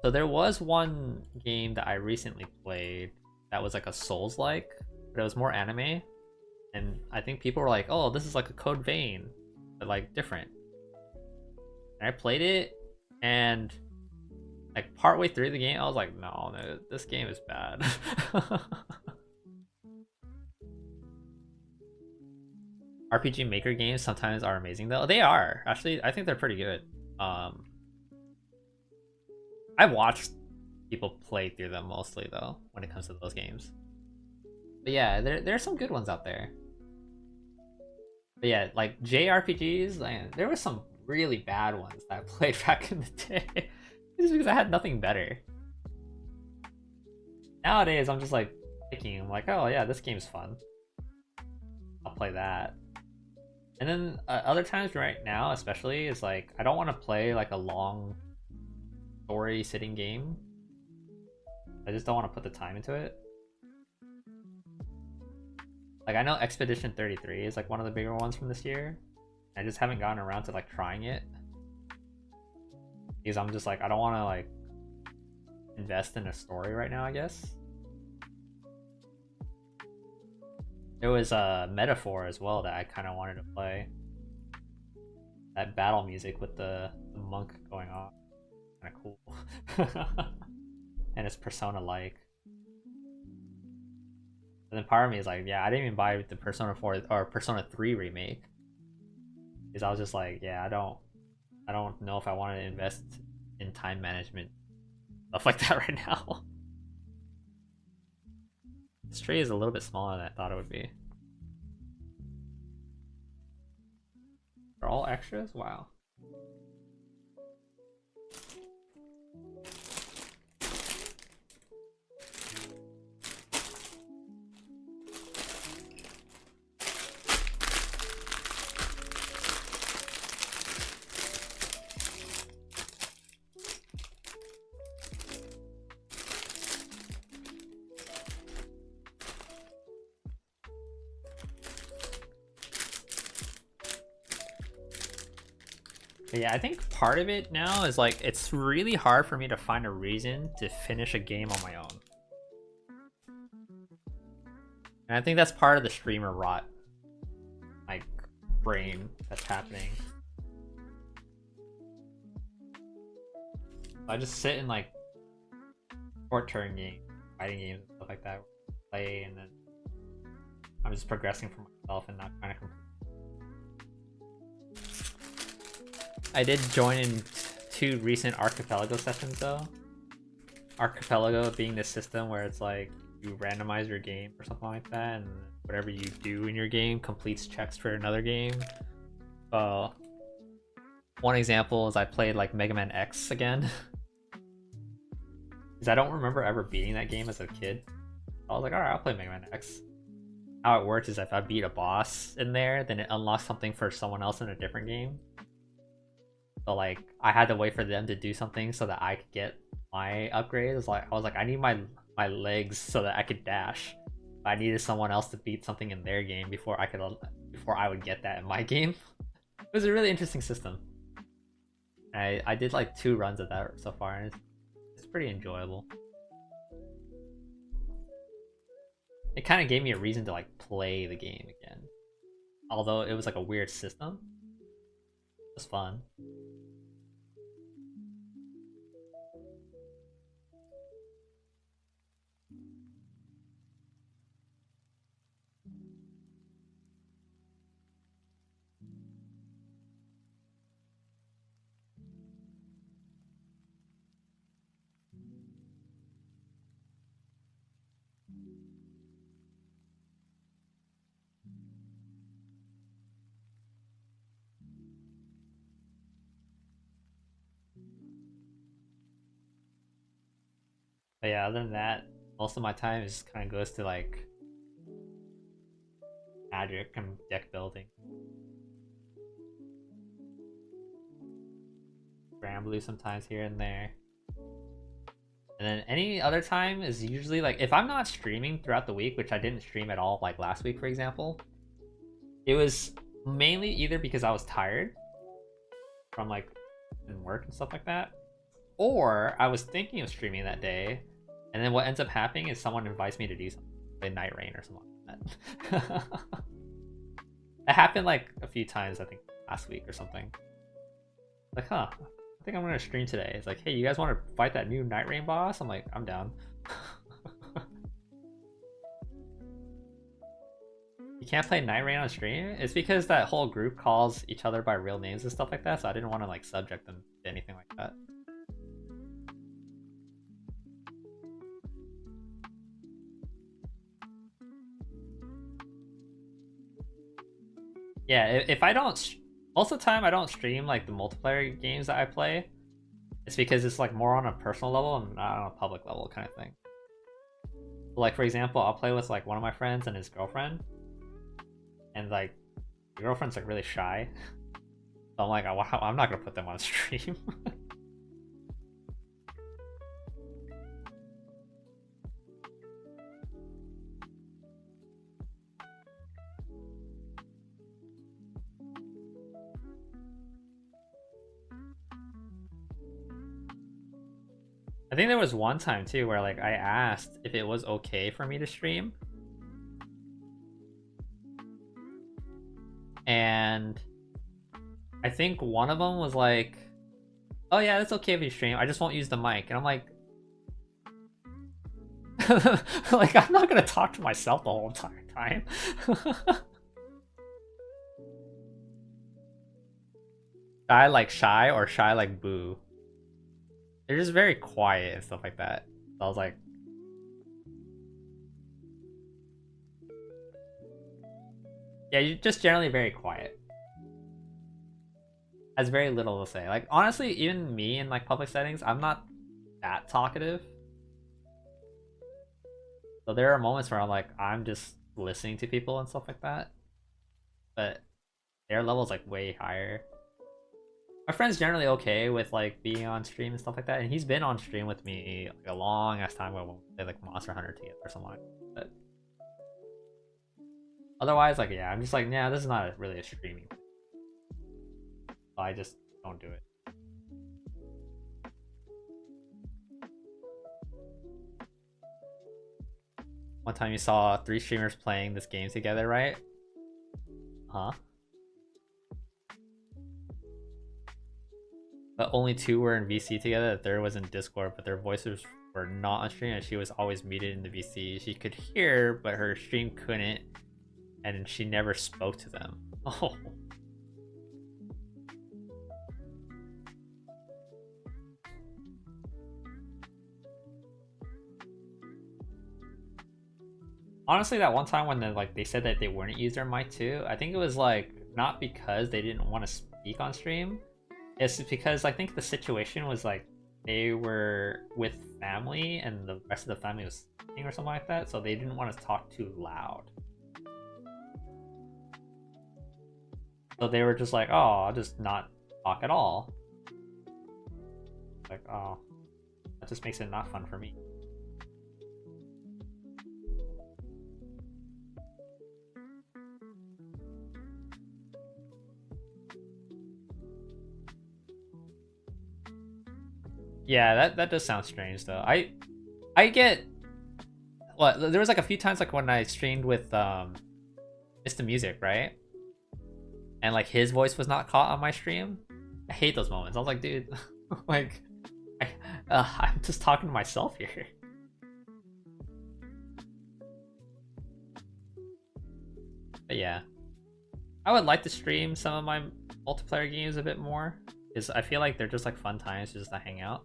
[SPEAKER 1] So there was one game that I recently played that was like a Souls-like, but it was more anime. And I think people were like, oh, this is like a Code Vein, but like different. And I played it, and like partway through the game, I was like, no, this game is bad. RPG Maker games sometimes are amazing though. They are. Actually, I think they're pretty good. Um I watched people play through them mostly though when it comes to those games. But yeah, there are some good ones out there. But yeah, like JRPGs, like, there were some really bad ones that I played back in the day. Just because I had nothing better. Nowadays, I'm just like picking. I'm like, oh yeah, this game's fun. I'll play that. And then other times right now, especially, is like I don't want to play like a long story sitting game. I just don't want to put the time into it. Like I know Expedition 33 is like one of the bigger ones from this year. I just haven't gotten around to like trying it. Because I'm just like, I don't want to like invest in a story right now, I guess. There was a Metaphor as well that I kind of wanted to play. That battle music with the monk going on. Kind of cool. And it's Persona-like. And then part of me is like, yeah, I didn't even buy the Persona 4 or Persona 3 remake. Because I was just like, yeah, I don't know if I want to invest in time management. Stuff like that right now. This tree is a little bit smaller than I thought it would be. They're all extras? Wow. But yeah, I think part of it now is like it's really hard for me to find a reason to finish a game on my own. And I think that's part of the streamer rot, like, brain that's happening. I just sit in like short-term games, fighting games, and stuff like that, play, and then I'm just progressing for myself and not trying to complete. I did join in 2 recent Archipelago sessions though. Archipelago being this system where it's like you randomize your game or something like that, and whatever you do in your game completes checks for another game. One example is I played like Mega Man X again. Because I don't remember ever beating that game as a kid. I was like, alright, I'll play Mega Man X. How it works is if I beat a boss in there, then it unlocks something for someone else in a different game. So like I had to wait for them to do something so that I could get my upgrades. Like I was like, I need my legs so that I could dash. I needed someone else to beat something in their game before I would get that in my game. It was a really interesting system. I did like 2 runs of that so far, and it's pretty enjoyable. It kind of gave me a reason to like play the game again. Although it was like a weird system. It was fun. But yeah, other than that, most of my time just kind of goes to like magic and deck building. Granblue sometimes here and there. And then any other time is usually like if I'm not streaming throughout the week, which I didn't stream at all like last week, for example. It was mainly either because I was tired from like in work and stuff like that, or I was thinking of streaming that day, and then what ends up happening is someone invites me to do something, like Night Rain or something like that. It happened like a few times, I think last week or something. Like, huh, I think I'm gonna stream today. It's like, hey, you guys want to fight that new Night Rain boss? I'm like, I'm down. You can't play Night Rain on stream? It's because that whole group calls each other by real names and stuff like that, so I didn't want to like subject them to anything like that. Yeah, if I don't, most of the time I don't stream like the multiplayer games that I play. It's because it's like more on a personal level and not on a public level kind of thing. Like for example, I'll play with like one of my friends and his girlfriend, and like the girlfriend's like really shy. So I'm like, I'm not gonna put them on stream. I think there was one time too where like I asked if it was okay for me to stream, and I think one of them was like, "Oh yeah, that's okay if you stream. I just won't use the mic." And I'm like, like I'm not gonna talk to myself the whole entire time. Shy like shy or shy like boo. They're just very quiet and stuff like that. So I was like, yeah, you're just generally very quiet. Has very little to say. Like honestly, even me in like public settings, I'm not that talkative. So there are moments where I'm like, I'm just listening to people and stuff like that. But their level's like way higher. My friend's generally okay with like being on stream and stuff like that, and he's been on stream with me like a long ass time when we play like Monster Hunter together or something like that. But otherwise, like yeah, I'm just like, yeah, this is not really a streaming. So I just don't do it. One time you saw 3 streamers playing this game together, right? Huh? But only 2 were in VC together, the third was in Discord, but their voices were not on stream and she was always muted in the VC. She could hear, but her stream couldn't, and she never spoke to them. Oh. Honestly, that one time when they said that they wouldn't use their mic too, I think it was like not because they didn't want to speak on stream. It's because I think the situation was like they were with family and the rest of the family was sleeping or something like that, so they didn't want to talk too loud. So they were just like, oh, I'll just not talk at all. Like, oh, that just makes it not fun for me. Yeah, that does sound strange though. I get well, there was like a few times like when I streamed with Mr. Music, right? And like his voice was not caught on my stream. I hate those moments. I was like, dude, like I'm just talking to myself here. But yeah, I would like to stream some of my multiplayer games a bit more, because I feel like they're just like fun times just to hang out.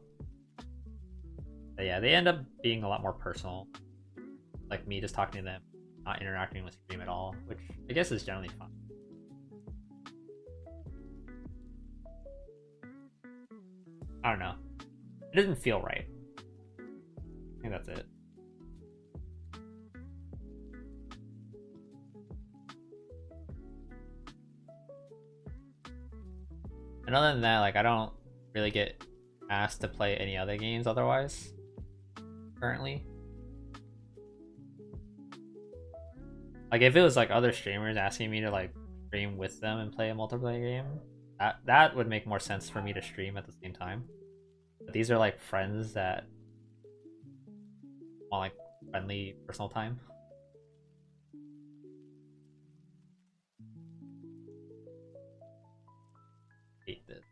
[SPEAKER 1] But yeah, they end up being a lot more personal. Like me just talking to them, not interacting with stream at all, which I guess is generally fun. I don't know. It doesn't feel right. I think that's it. And other than that, like I don't really get asked to play any other games otherwise currently. Like if it was like other streamers asking me to like stream with them and play a multiplayer game. That would make more sense for me to stream at the same time. But these are like friends that want like friendly personal time. Hate this.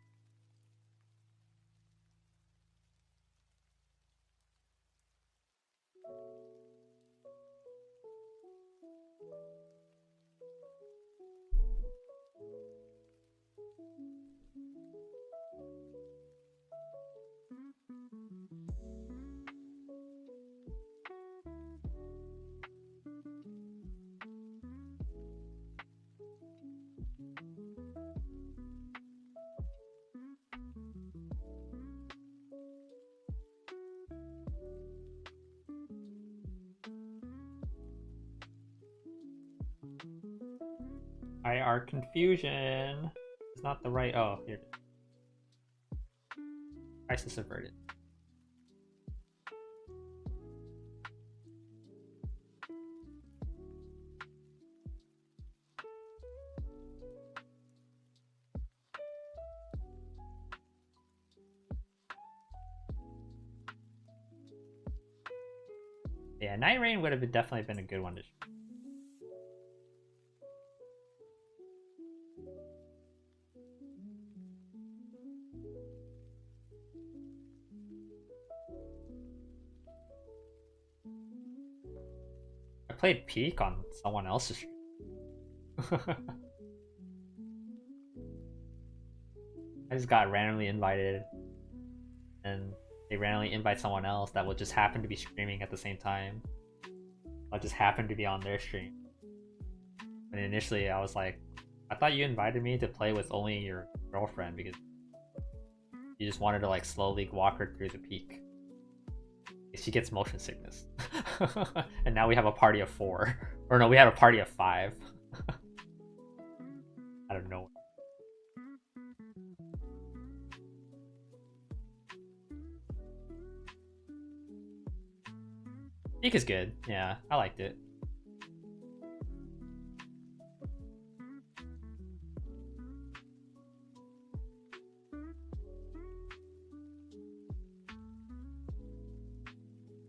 [SPEAKER 1] Our confusion is not the right. Oh, here it is. Crisis averted. Yeah, Night Rain would have definitely been a good one to. I played Peak on someone else's stream. I just got randomly invited, and they randomly invite someone else that will just happen to be streaming at the same time. I'll just happen to be on their stream. And initially, I was like, I thought you invited me to play with only your girlfriend because you just wanted to like slowly walk her through the peak. She gets motion sickness. And now we have a party of 4. Or no, we have a party of 5. I don't know. Peak is good. Yeah, I liked it.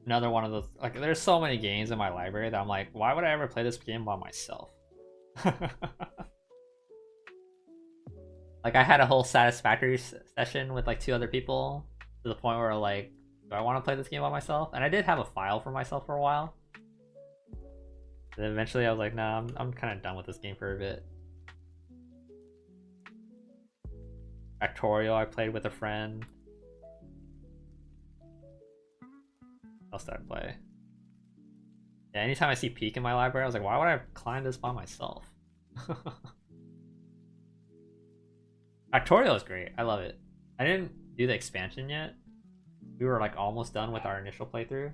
[SPEAKER 1] Another one of those, like, there's so many games in my library that I'm like, why would I ever play this game by myself? Like, I had a whole Satisfactory session with like 2 other people to the point where like, do I want to play this game by myself? And I did have a file for myself for a while. And eventually I was like, nah, I'm kind of done with this game for a bit. Factorio I played with a friend. I'll start play. Yeah, anytime I see Peak in my library, I was like, why would I climb this by myself? Factorio is great. I love it. I didn't do the expansion yet. We were like almost done with our initial playthrough.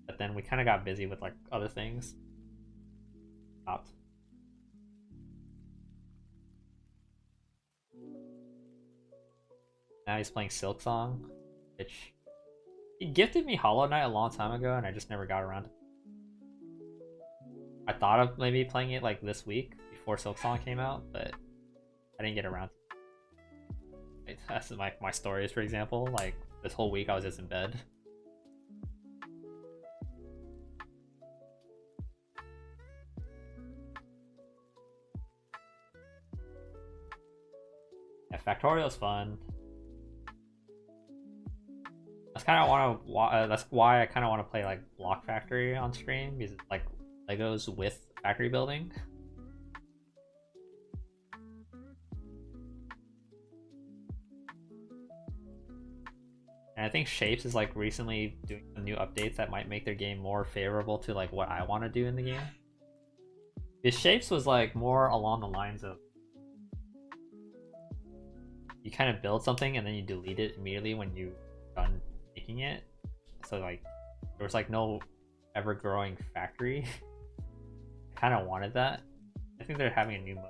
[SPEAKER 1] But then we kind of got busy with like other things. Stopped. Now he's playing Silksong, which he gifted me Hollow Knight a long time ago, and I just never got around to. I thought of maybe playing it like this week before Silksong came out, but I didn't get around to it. That's like my stories, for example. Like this whole week I was just in bed. Yeah, Factorio's fun. That's kind of want to. That's why I kind of want to play like Block Factory on stream, because it's like Legos with factory building. And I think Shapes is like recently doing some new updates that might make their game more favorable to like what I want to do in the game. Because Shapes was like more along the lines of you kind of build something and then you delete it immediately when you're done making it. So like there was like no ever growing factory. I kind of wanted that. I think they're having a new mode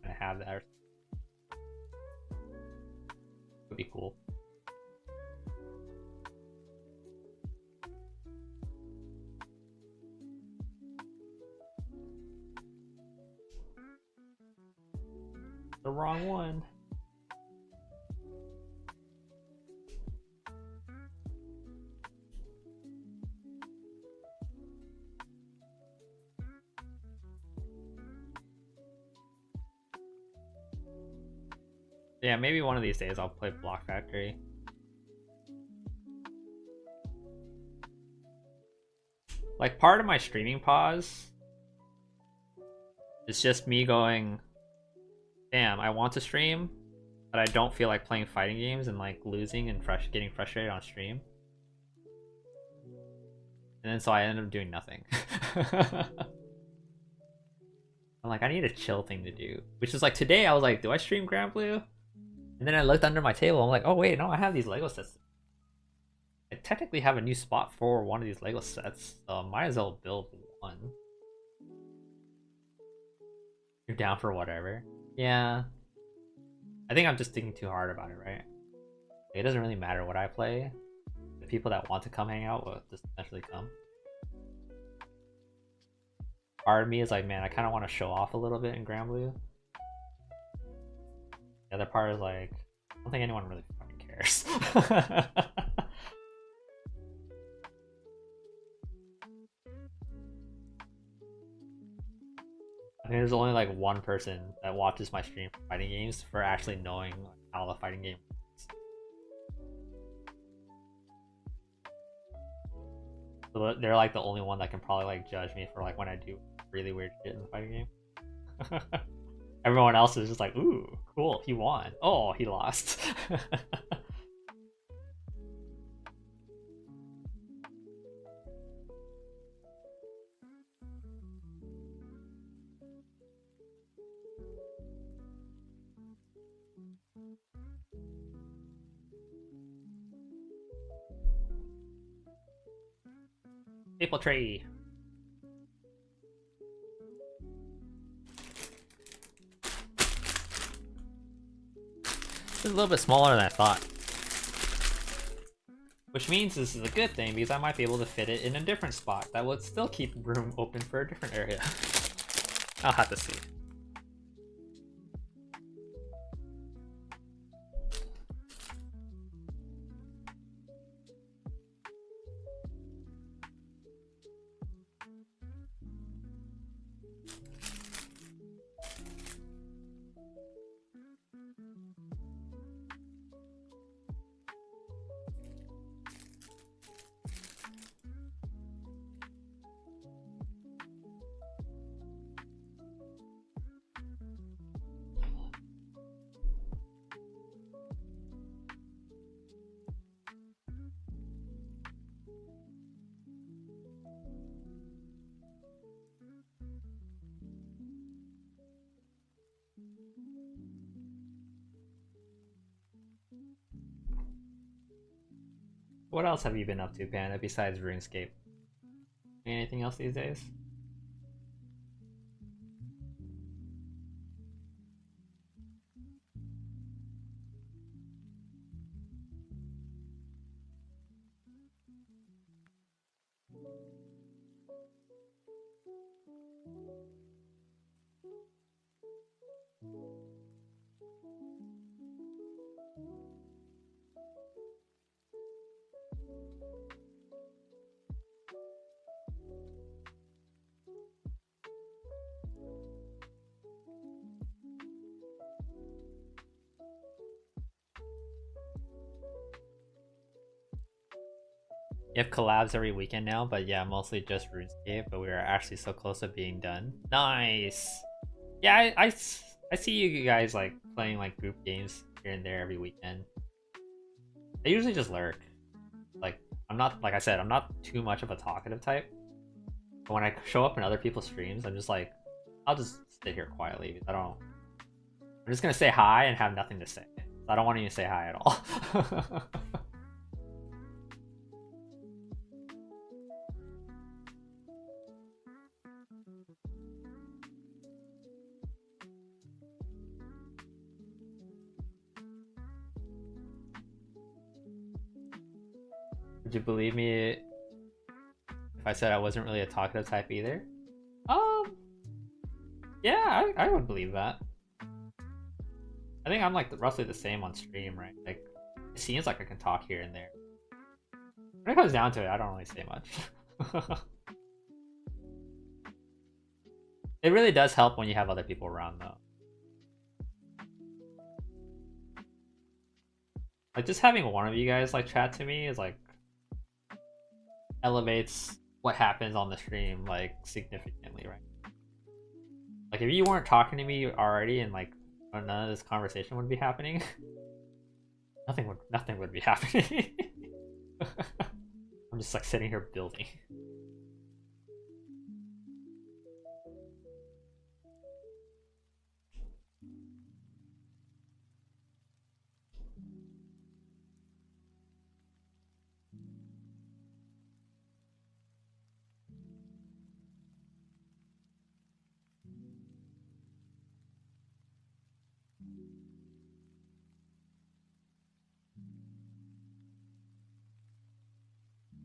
[SPEAKER 1] and have that. Would be cool. The wrong one. Yeah, maybe one of these days I'll play Block Factory. Like, part of my streaming pause is just me going, damn, I want to stream, but I don't feel like playing fighting games and like losing and getting frustrated on stream. And then so I end up doing nothing. I'm like, I need a chill thing to do. Which is like today I was like, do I stream Granblue? And then I looked under my table, I'm like, oh wait, no, I have these Lego sets. I technically have a new spot for one of these Lego sets, so I might as well build one. You're down for whatever. Yeah. I think I'm just thinking too hard about it, right? It doesn't really matter what I play. The people that want to come hang out will just eventually come. Part of me is like, man, I kind of want to show off a little bit in Granblue. The other part is like, I don't think anyone really fucking cares. I think there's only like one person that watches my stream for fighting games for actually knowing how the fighting game works. So they're like the only one that can probably like judge me for like when I do really weird shit in the fighting game. Everyone else is just like, ooh, cool, he won. Oh, he lost. Maple tree. It's a little bit smaller than I thought. Which means this is a good thing because I might be able to fit it in a different spot that would still keep room open for a different area. I'll have to see. What else have you been up to, Panda, besides RuneScape? Anything else these days? You have collabs every weekend now, but yeah, mostly just RuneScape, but we are actually so close to being done. Nice! Yeah, I see you guys like playing like group games here and there every weekend. I usually just lurk. Like, I'm not, like I said, I'm not too much of a talkative type. But when I show up in other people's streams, I'm just like, I'll just sit here quietly because I'm just gonna say hi and have nothing to say. I don't want to even say hi at all. Would you believe me if I said I wasn't really a talkative type either? Yeah, I would believe that. I think I'm like roughly the same on stream, right? Like, it seems like I can talk here and there. When it comes down to it, I don't really say much. It really does help when you have other people around, though. Like, just having one of you guys like chat to me is like elevates what happens on the stream like significantly, right? Like, if you weren't talking to me already and like none of this conversation would be happening, nothing would be happening. I'm just like sitting here building.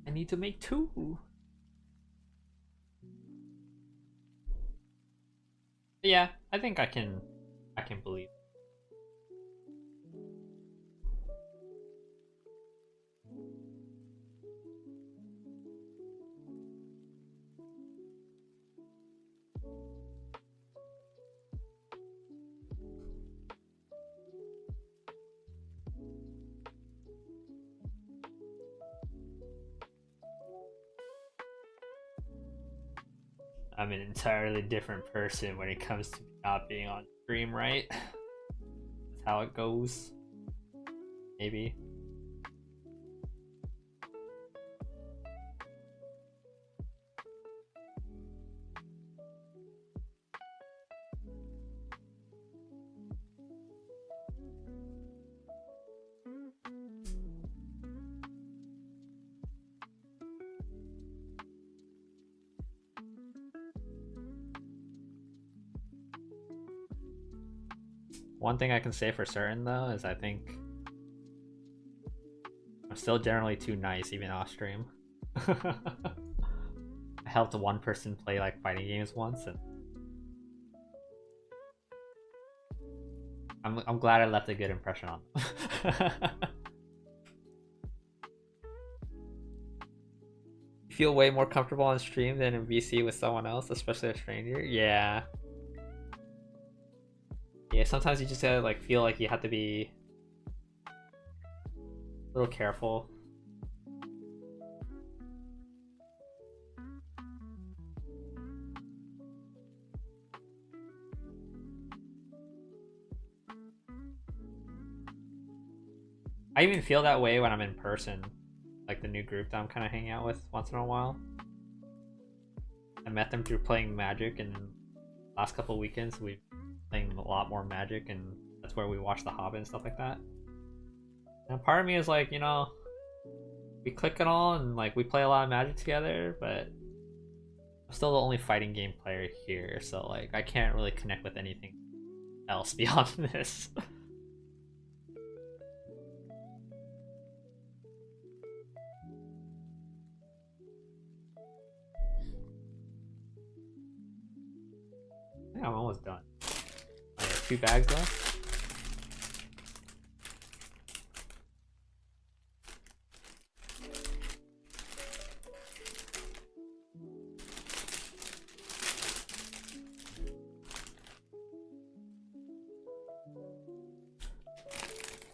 [SPEAKER 1] I need to make 2. But yeah, I think I can believe. I'm an entirely different person when it comes to not being on stream, right? That's how it goes. Maybe. One thing I can say for certain though is I think I'm still generally too nice even off stream. I helped one person play like fighting games once, and I'm glad I left a good impression on them. You feel way more comfortable on stream than in VC with someone else, especially a stranger? Yeah. Yeah, sometimes you just gotta like feel like you have to be a little careful. I even feel that way when I'm in person, like the new group that I'm kind of hanging out with once in a while. I met them through playing Magic, and last couple weekends we've been playing a lot more Magic, and that's where we watch The Hobbit and stuff like that. And part of me is like, you know, we click and all, and like we play a lot of Magic together, but I'm still the only fighting game player here, so like I can't really connect with anything else beyond this. I think I'm almost done. I have 2 bags left.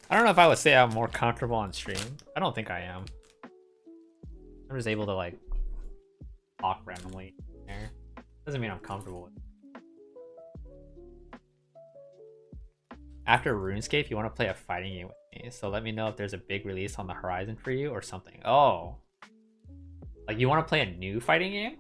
[SPEAKER 1] I don't know if I would say I'm more comfortable on stream. I don't think I am. I'm just able to like talk randomly there. Doesn't mean I'm comfortable with it. After RuneScape, you want to play a fighting game with me, so let me know if there's a big release on the horizon for you or something. Oh. Like, you want to play a new fighting game?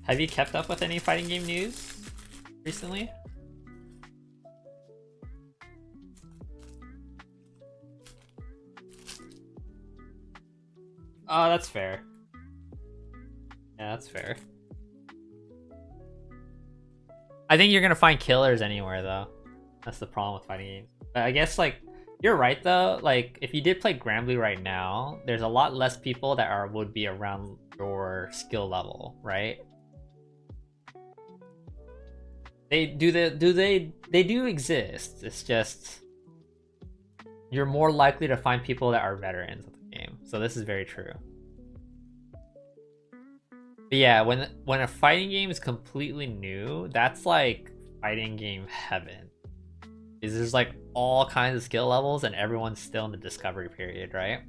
[SPEAKER 1] Have you kept up with any fighting game news recently? Oh, that's fair. Yeah, that's fair. I think you're gonna find killers anywhere, though. That's the problem with fighting games. But I guess, like, You're right though. Like if you did play Granblue right now, there's a lot less people that would be around your skill level, right? They do exist. It's just you're more likely to find people that are veterans of the game. So this is very true. But yeah, when a fighting game is completely new, that's like fighting game heaven. Is there's like all kinds of skill levels and everyone's still in the discovery period, right?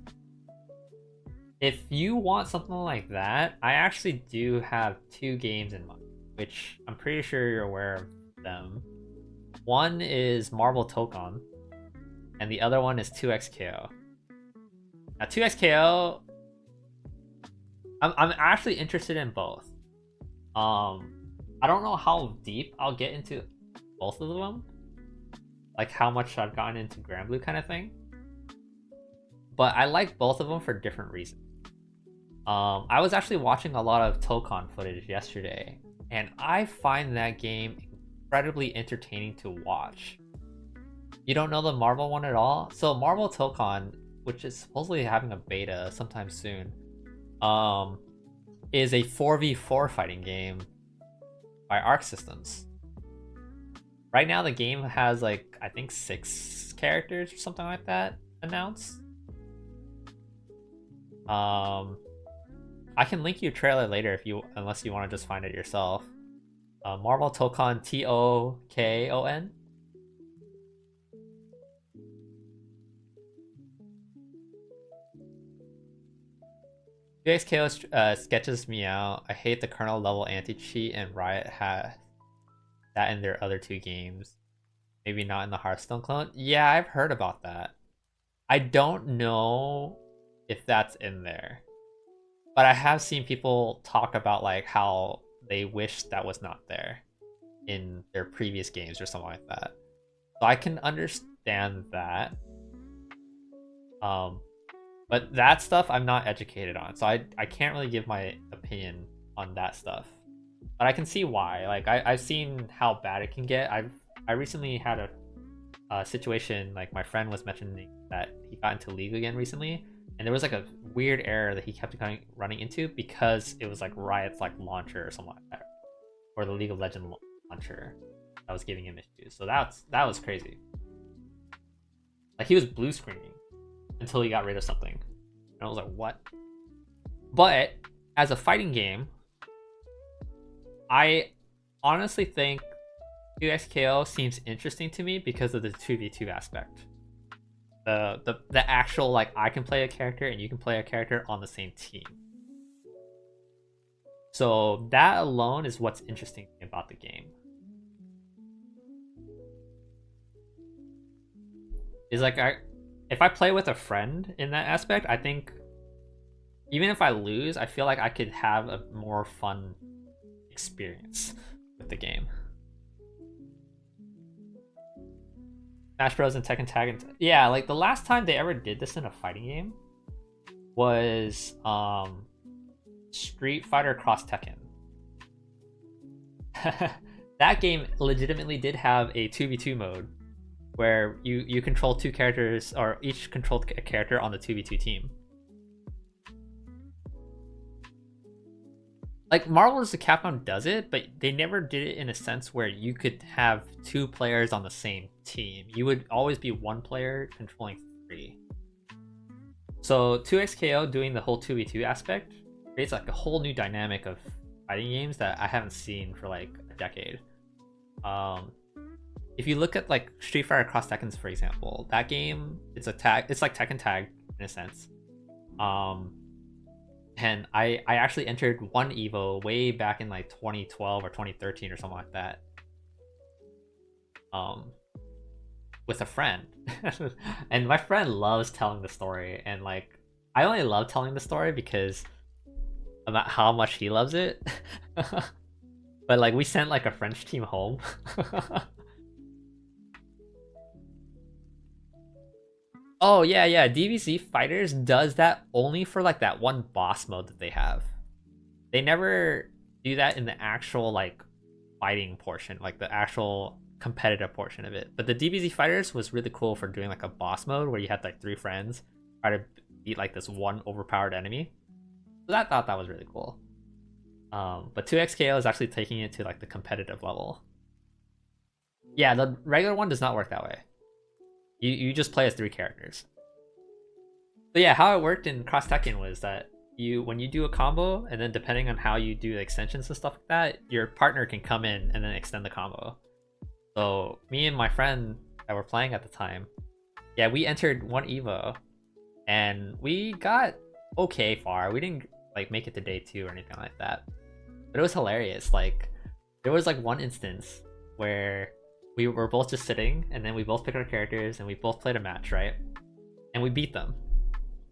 [SPEAKER 1] If you want something like that, I actually do have two games in mind, which I'm pretty sure you're aware of them. One is Marvel Tokon, and the other one is 2XKO. Now 2XKO, I'm actually interested in both. I don't know how deep I'll get into both of them, like how much I've gotten into Granblue kind of thing. But I like both of them for different reasons. I was actually watching a lot of Tokon footage yesterday, and I find that game incredibly entertaining to watch. You don't know the Marvel one at all? So Marvel Tokon, which is supposedly having a beta sometime soon, is a 4v4 fighting game by Arc Systems. Right now the game has like I think 6 characters or something like that announced. I can link you a trailer later if you, unless you want to just find it yourself. Marvel Tokon, Tokon. JXKO sketches me out. I hate the kernel level anti-cheat, and Riot has that in their other 2 games. Maybe not in the Hearthstone clone. Yeah, I've heard about that. I don't know if that's in there, but I have seen people talk about like how they wish that was not there in their previous games or something like that. So I can understand that. But that stuff I'm not educated on, so I can't really give my opinion on that stuff. But I can see why. Like I've seen how bad it can get. I recently had a situation, like my friend was mentioning that he got into League again recently, and there was like a weird error that he kept running into because it was like Riot's like launcher or something like that, or the League of Legends launcher that was giving him issues. So that was crazy. Like he was blue screening until he got rid of something, and I was like, what? But as a fighting game, I honestly think 2XKO seems interesting to me because of the 2v2 aspect. The actual, like, I can play a character and you can play a character on the same team. So that alone is what's interesting about the game. Is like if I play with a friend in that aspect, I think even if I lose, I feel like I could have a more fun experience with the game. Smash Bros and Tekken Tag and yeah, like the last time they ever did this in a fighting game was Street Fighter Cross Tekken. That game legitimately did have a 2v2 mode where you control 2 characters, or each controlled a character on the 2v2 team. Like Marvel vs. Capcom does it, but they never did it in a sense where you could have 2 players on the same team. You would always be 1 player controlling 3. So 2XKO doing the whole 2v2 aspect creates like a whole new dynamic of fighting games that I haven't seen for like a decade. If you look at like Street Fighter Cross Tekken, for example, that game, it's like Tekken Tag in a sense. And I actually entered one Evo way back in like 2012 or 2013 or something like that. With a friend. And my friend loves telling the story, and like I only love telling the story because about how much he loves it. But like we sent like a French team home. Oh yeah, DBZ Fighters does that only for like that one boss mode that they have. They never do that in the actual like fighting portion, like the actual competitive portion of it. But the DBZ Fighters was really cool for doing like a boss mode where you had like 3 friends try to beat like this one overpowered enemy. So I thought that was really cool. But 2XKO is actually taking it to like the competitive level. Yeah, the regular one does not work that way. You just play as 3 characters. But yeah, how it worked in Cross Tekken was that when you do a combo, and then depending on how you do the extensions and stuff like that, your partner can come in and then extend the combo. So me and my friend that were playing at the time, yeah, we entered one Evo, and we got okay far. We didn't like make it to day 2 or anything like that, but it was hilarious. Like there was like one instance where we were both just sitting, and then we both picked our characters, and we both played a match, right? And we beat them.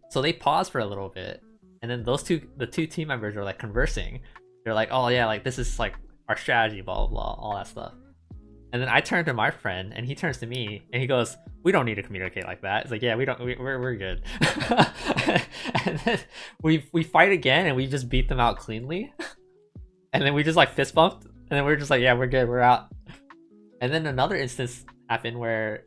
[SPEAKER 1] So they paused for a little bit, and then the two team members were like conversing. They're like, "Oh yeah, like this is like our strategy, blah blah blah, all that stuff." And then I turned to my friend, and he turns to me, and he goes, "We don't need to communicate like that." It's like, "Yeah, we don't. We're good." And then we fight again, and we just beat them out cleanly. And then we just like fist bumped, and then we're just like, "Yeah, we're good. We're out." And then another instance happened where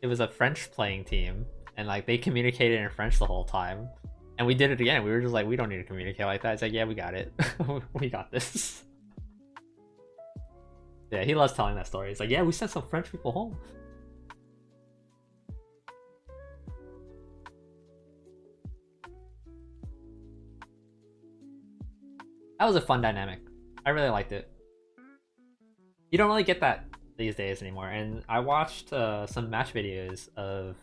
[SPEAKER 1] it was a French playing team, and like they communicated in French the whole time. And we did it again. We were just like, we don't need to communicate like that. It's like, yeah, we got it. We got this. Yeah, he loves telling that story. He's like, yeah, we sent some French people home. That was a fun dynamic. I really liked it. You don't really get that these days anymore. And I watched some match videos of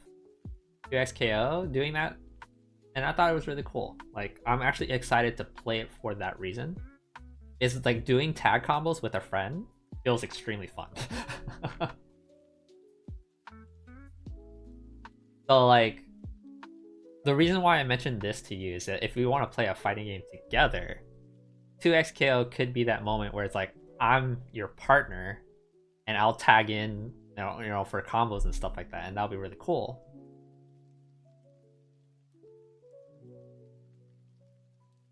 [SPEAKER 1] 2XKO doing that, and I thought it was really cool. Like, I'm actually excited to play it for that reason. It's like doing tag combos with a friend feels extremely fun. So like, the reason why I mentioned this to you is that if we want to play a fighting game together, 2XKO could be that moment where it's like, I'm your partner, and I'll tag in, you know, for combos and stuff like that, and that'll be really cool.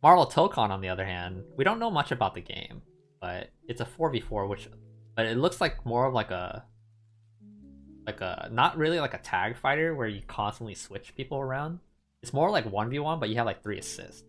[SPEAKER 1] Marvel Tokon, on the other hand, we don't know much about the game, but it's a 4v4, but it looks like more of like a not really like a tag fighter where you constantly switch people around. It's more like 1v1, but you have like 3 assists.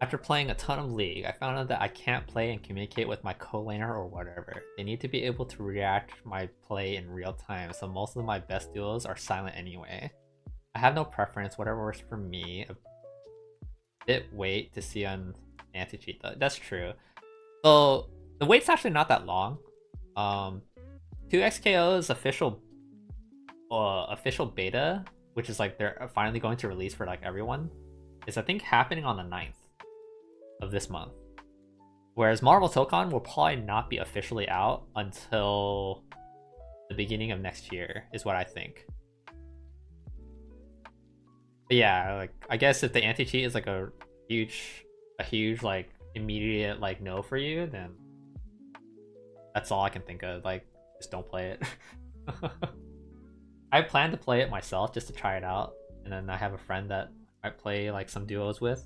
[SPEAKER 1] After playing a ton of League, I found out that I can't play and communicate with my co-laner or whatever. They need to be able to react to my play in real time, so most of my best duos are silent anyway. I have no preference, whatever works for me. A bit wait to see on anti-cheat though. That's true. So the wait's actually not that long. 2XKO's official beta, which is like they're finally going to release for like everyone, is I think happening on the 9th of this month. Whereas Marvel Tokon will probably not be officially out until the beginning of next year, is what I think. But yeah, like I guess if the anti-cheat is like a huge like immediate like no for you, then that's all I can think of. Like, just don't play it. I plan to play it myself just to try it out, and then I have a friend that I play like some duos with.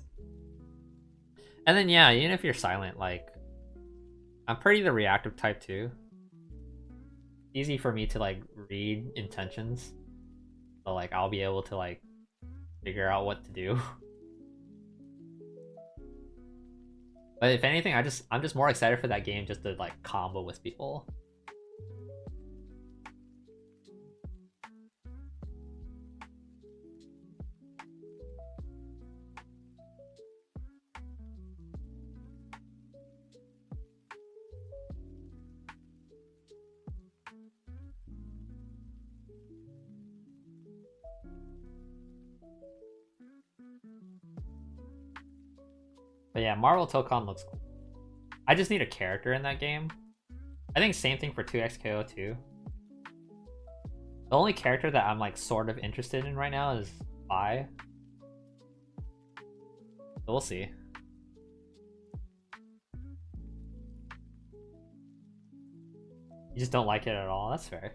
[SPEAKER 1] And then yeah, even if you're silent, like I'm pretty the reactive type too. Easy for me to like read intentions, so like I'll be able to like figure out what to do. But if anything, I'm just more excited for that game just to like combo with people. But yeah, Marvel Tokon looks cool. I just need a character in that game. I think same thing for 2XKO too. The only character that I'm like sort of interested in right now is Vi. So we'll see. You just don't like it at all? That's fair.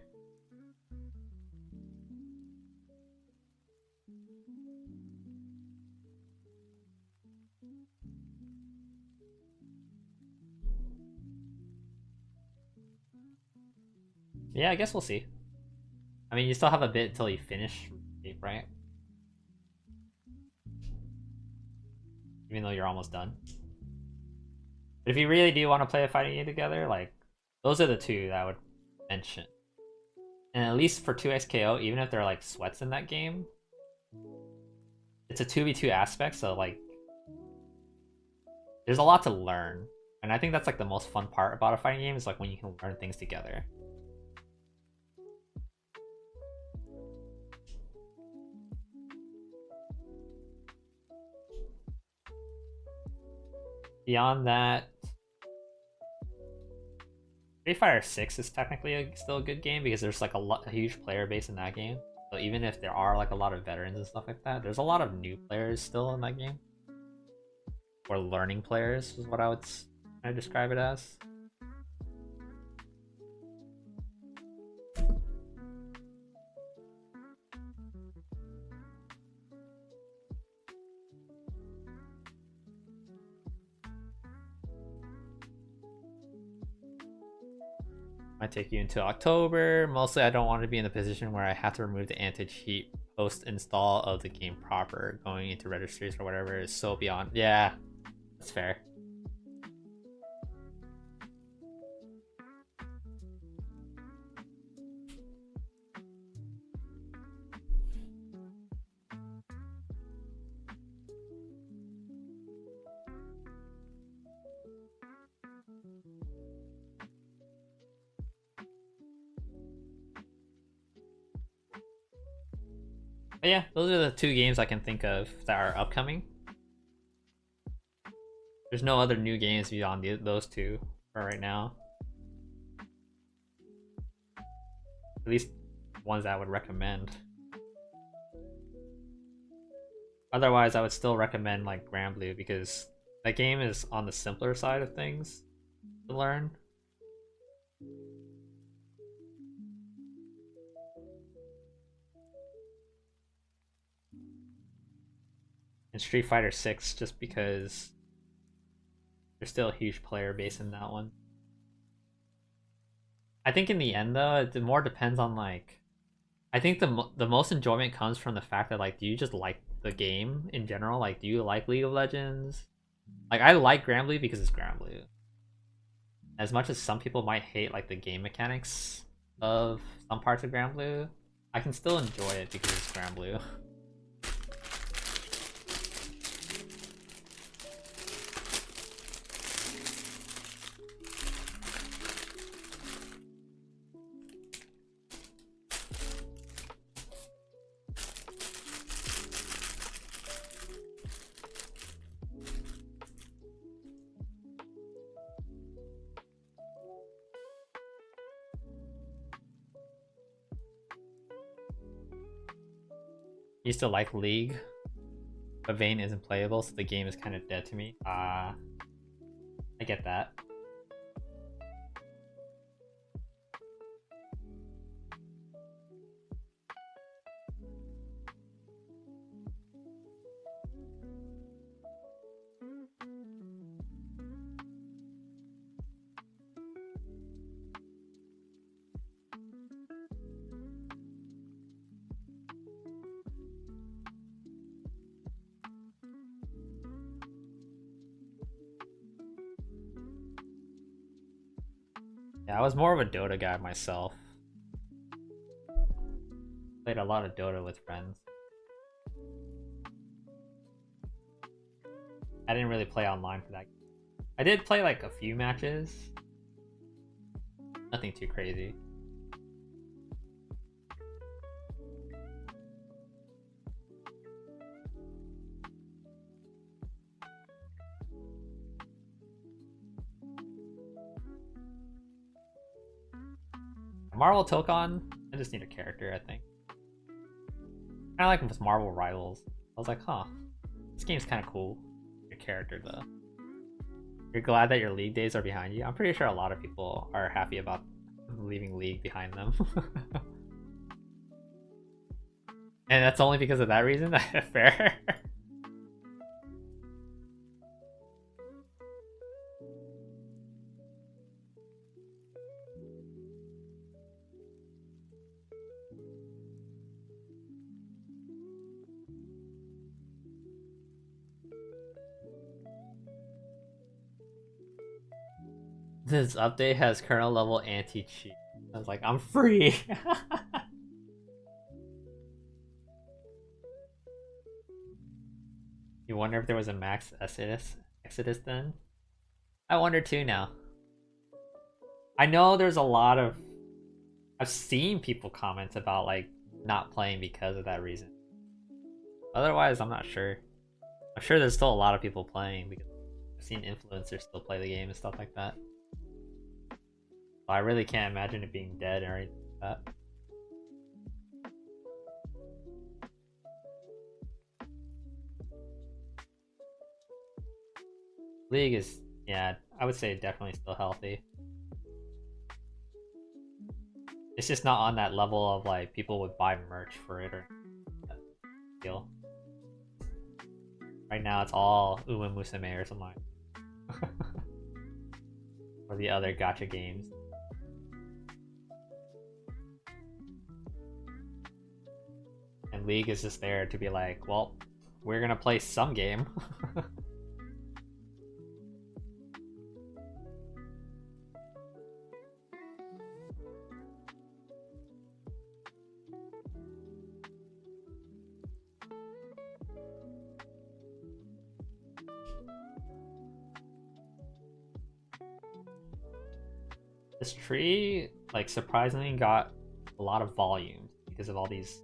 [SPEAKER 1] Yeah, I guess we'll see. I mean, you still have a bit until you finish, right? Even though you're almost done. But if you really do want to play a fighting game together, like, those are the two that I would mention. And at least for 2xKO, even if there are like sweats in that game, it's a 2v2 aspect, so like there's a lot to learn. And I think that's like the most fun part about a fighting game is like when you can learn things together. Beyond that, Street Fighter 6 is technically still a good game because there's like a huge player base in that game. So even if there are like a lot of veterans and stuff like that, there's a lot of new players still in that game. Or learning players is what I would kind of describe it as. Might take you into October. Mostly I don't want to be in the position where I have to remove the anti-cheat post-install of the game proper. Going into registries or whatever is so beyond. Yeah, that's fair. But yeah, those are the two games I can think of that are upcoming. There's no other new games beyond those two for right now. At least ones that I would recommend. Otherwise, I would still recommend like Granblue because that game is on the simpler side of things to learn. And Street Fighter 6 just because there's still a huge player base in that one. I think in the end though, it more depends on like I think the most enjoyment comes from the fact that like do you just like the game in general? Like do you like League of Legends? Like I like Granblue because it's Granblue. As much as some people might hate like the game mechanics of some parts of Granblue, I can still enjoy it because it's Granblue. Used to like League, but Vayne isn't playable, so the game is kind of dead to me. I get that. Yeah, I was more of a Dota guy myself. Played a lot of Dota with friends. I didn't really play online for that. I did play like a few matches. Nothing too crazy. Marvel Tokon, I just need a character, I think. Kind of like with Marvel Rivals. I was like, huh, this game's kind of cool. Your character, though. You're glad that your League days are behind you? I'm pretty sure a lot of people are happy about leaving League behind them. And that's only because of that reason? Fair. This update has kernel level anti-cheat. I was like, I'm free. You wonder if there was a max Exodus then? I wonder too now. I know there's a lot of... I've seen people comment about like not playing because of that reason. Otherwise, I'm not sure. I'm sure there's still a lot of people playing because I've seen influencers still play the game and stuff like that. But I really can't imagine it being dead or anything like that. League is, yeah, I would say definitely still healthy. It's just not on that level of like people would buy merch for it or that deal. Right now it's all Uma Musume or something like or the other gacha games. And League is just there to be like, well, we're gonna play some game. This tree, like, surprisingly got a lot of volume because of all these.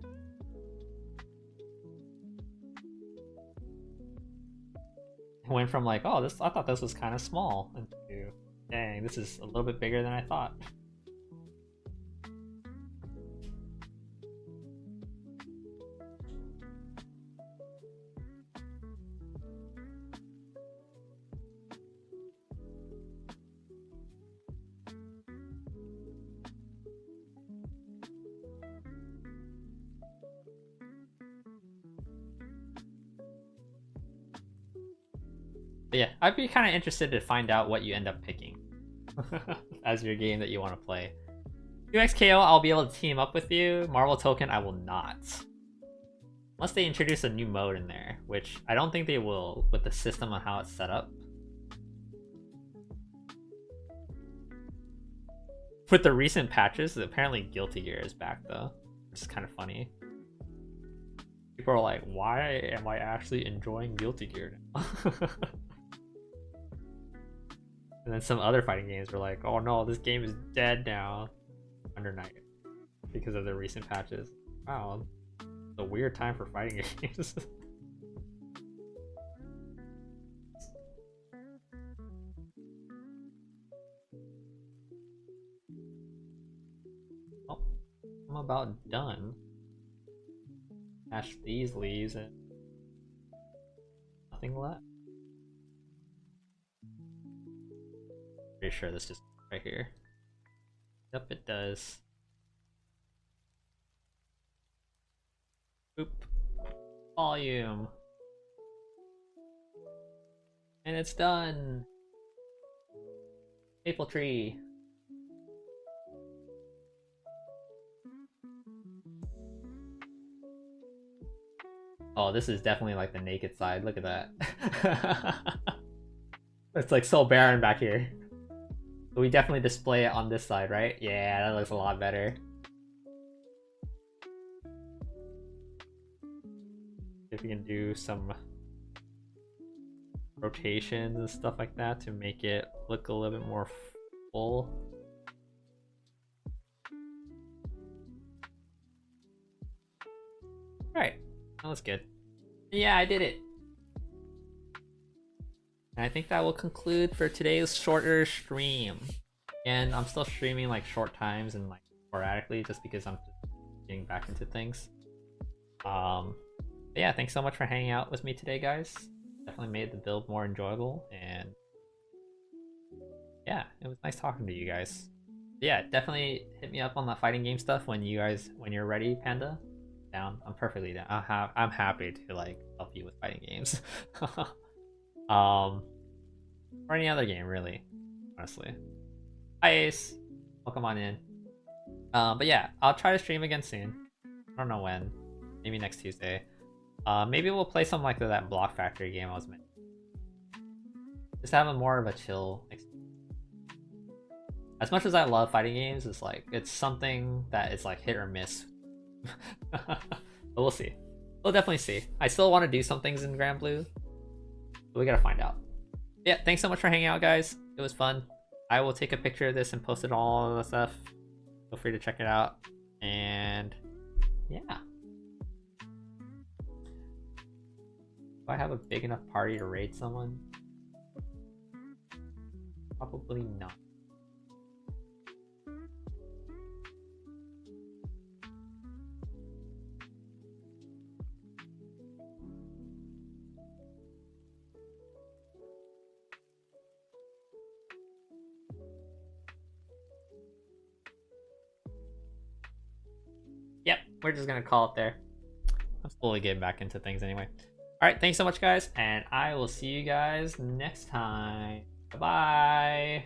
[SPEAKER 1] It went from like, oh, I thought this was kind of small, into, dang, this is a little bit bigger than I thought. But yeah, I'd be kind of interested to find out what you end up picking as your game that you want to play. UXKO, I'll be able to team up with you. Marvel Token, I will not. Unless they introduce a new mode in there, which I don't think they will with the system on how it's set up. With the recent patches, apparently Guilty Gear is back though, which is kind of funny. People are like, why am I actually enjoying Guilty Gear now? And then some other fighting games were like, oh no, this game is dead now. Under Night. Because of the recent patches. Wow. It's a weird time for fighting games. Oh, I'm about done. Hash these leaves and nothing left. Pretty sure this just right here. Yep, it does. Boop. Volume. And it's done. Maple tree. Oh, this is definitely like the naked side. Look at that. It's like so barren back here. But we definitely display it on this side, right? Yeah, that looks a lot better. If we can do some rotations and stuff like that to make it look a little bit more full. Alright, that was good. Yeah, I did it. And I think that will conclude for today's shorter stream. And I'm still streaming like short times and like sporadically just because I'm getting back into things. But yeah, thanks so much for hanging out with me today, guys. Definitely made the build more enjoyable, and yeah, it was nice talking to you guys. Yeah, definitely hit me up on the fighting game stuff when you're ready, Panda. Down. I'm perfectly down. I'm happy to like help you with fighting games. Or any other game really, honestly. Hi Ace, welcome on in. But yeah, I'll try to stream again soon. I don't know when, maybe next Tuesday. Maybe we'll play something like that Block Factory game I was mentioning. Just have a more of a chill experience. As much as I love fighting games, it's like it's something that is like hit or miss. But we'll see. We'll definitely see. I still want to do some things in Grand Blue, but we gotta find out. Yeah, thanks so much for hanging out, guys. It was fun. I will take a picture of this and post it on all the stuff. Feel free to check it out. And yeah. Do I have a big enough party to raid someone? Probably not. Yep, we're just gonna call it there. I'm slowly getting back into things anyway. Alright, thanks so much, guys, and I will see you guys next time. Bye-bye.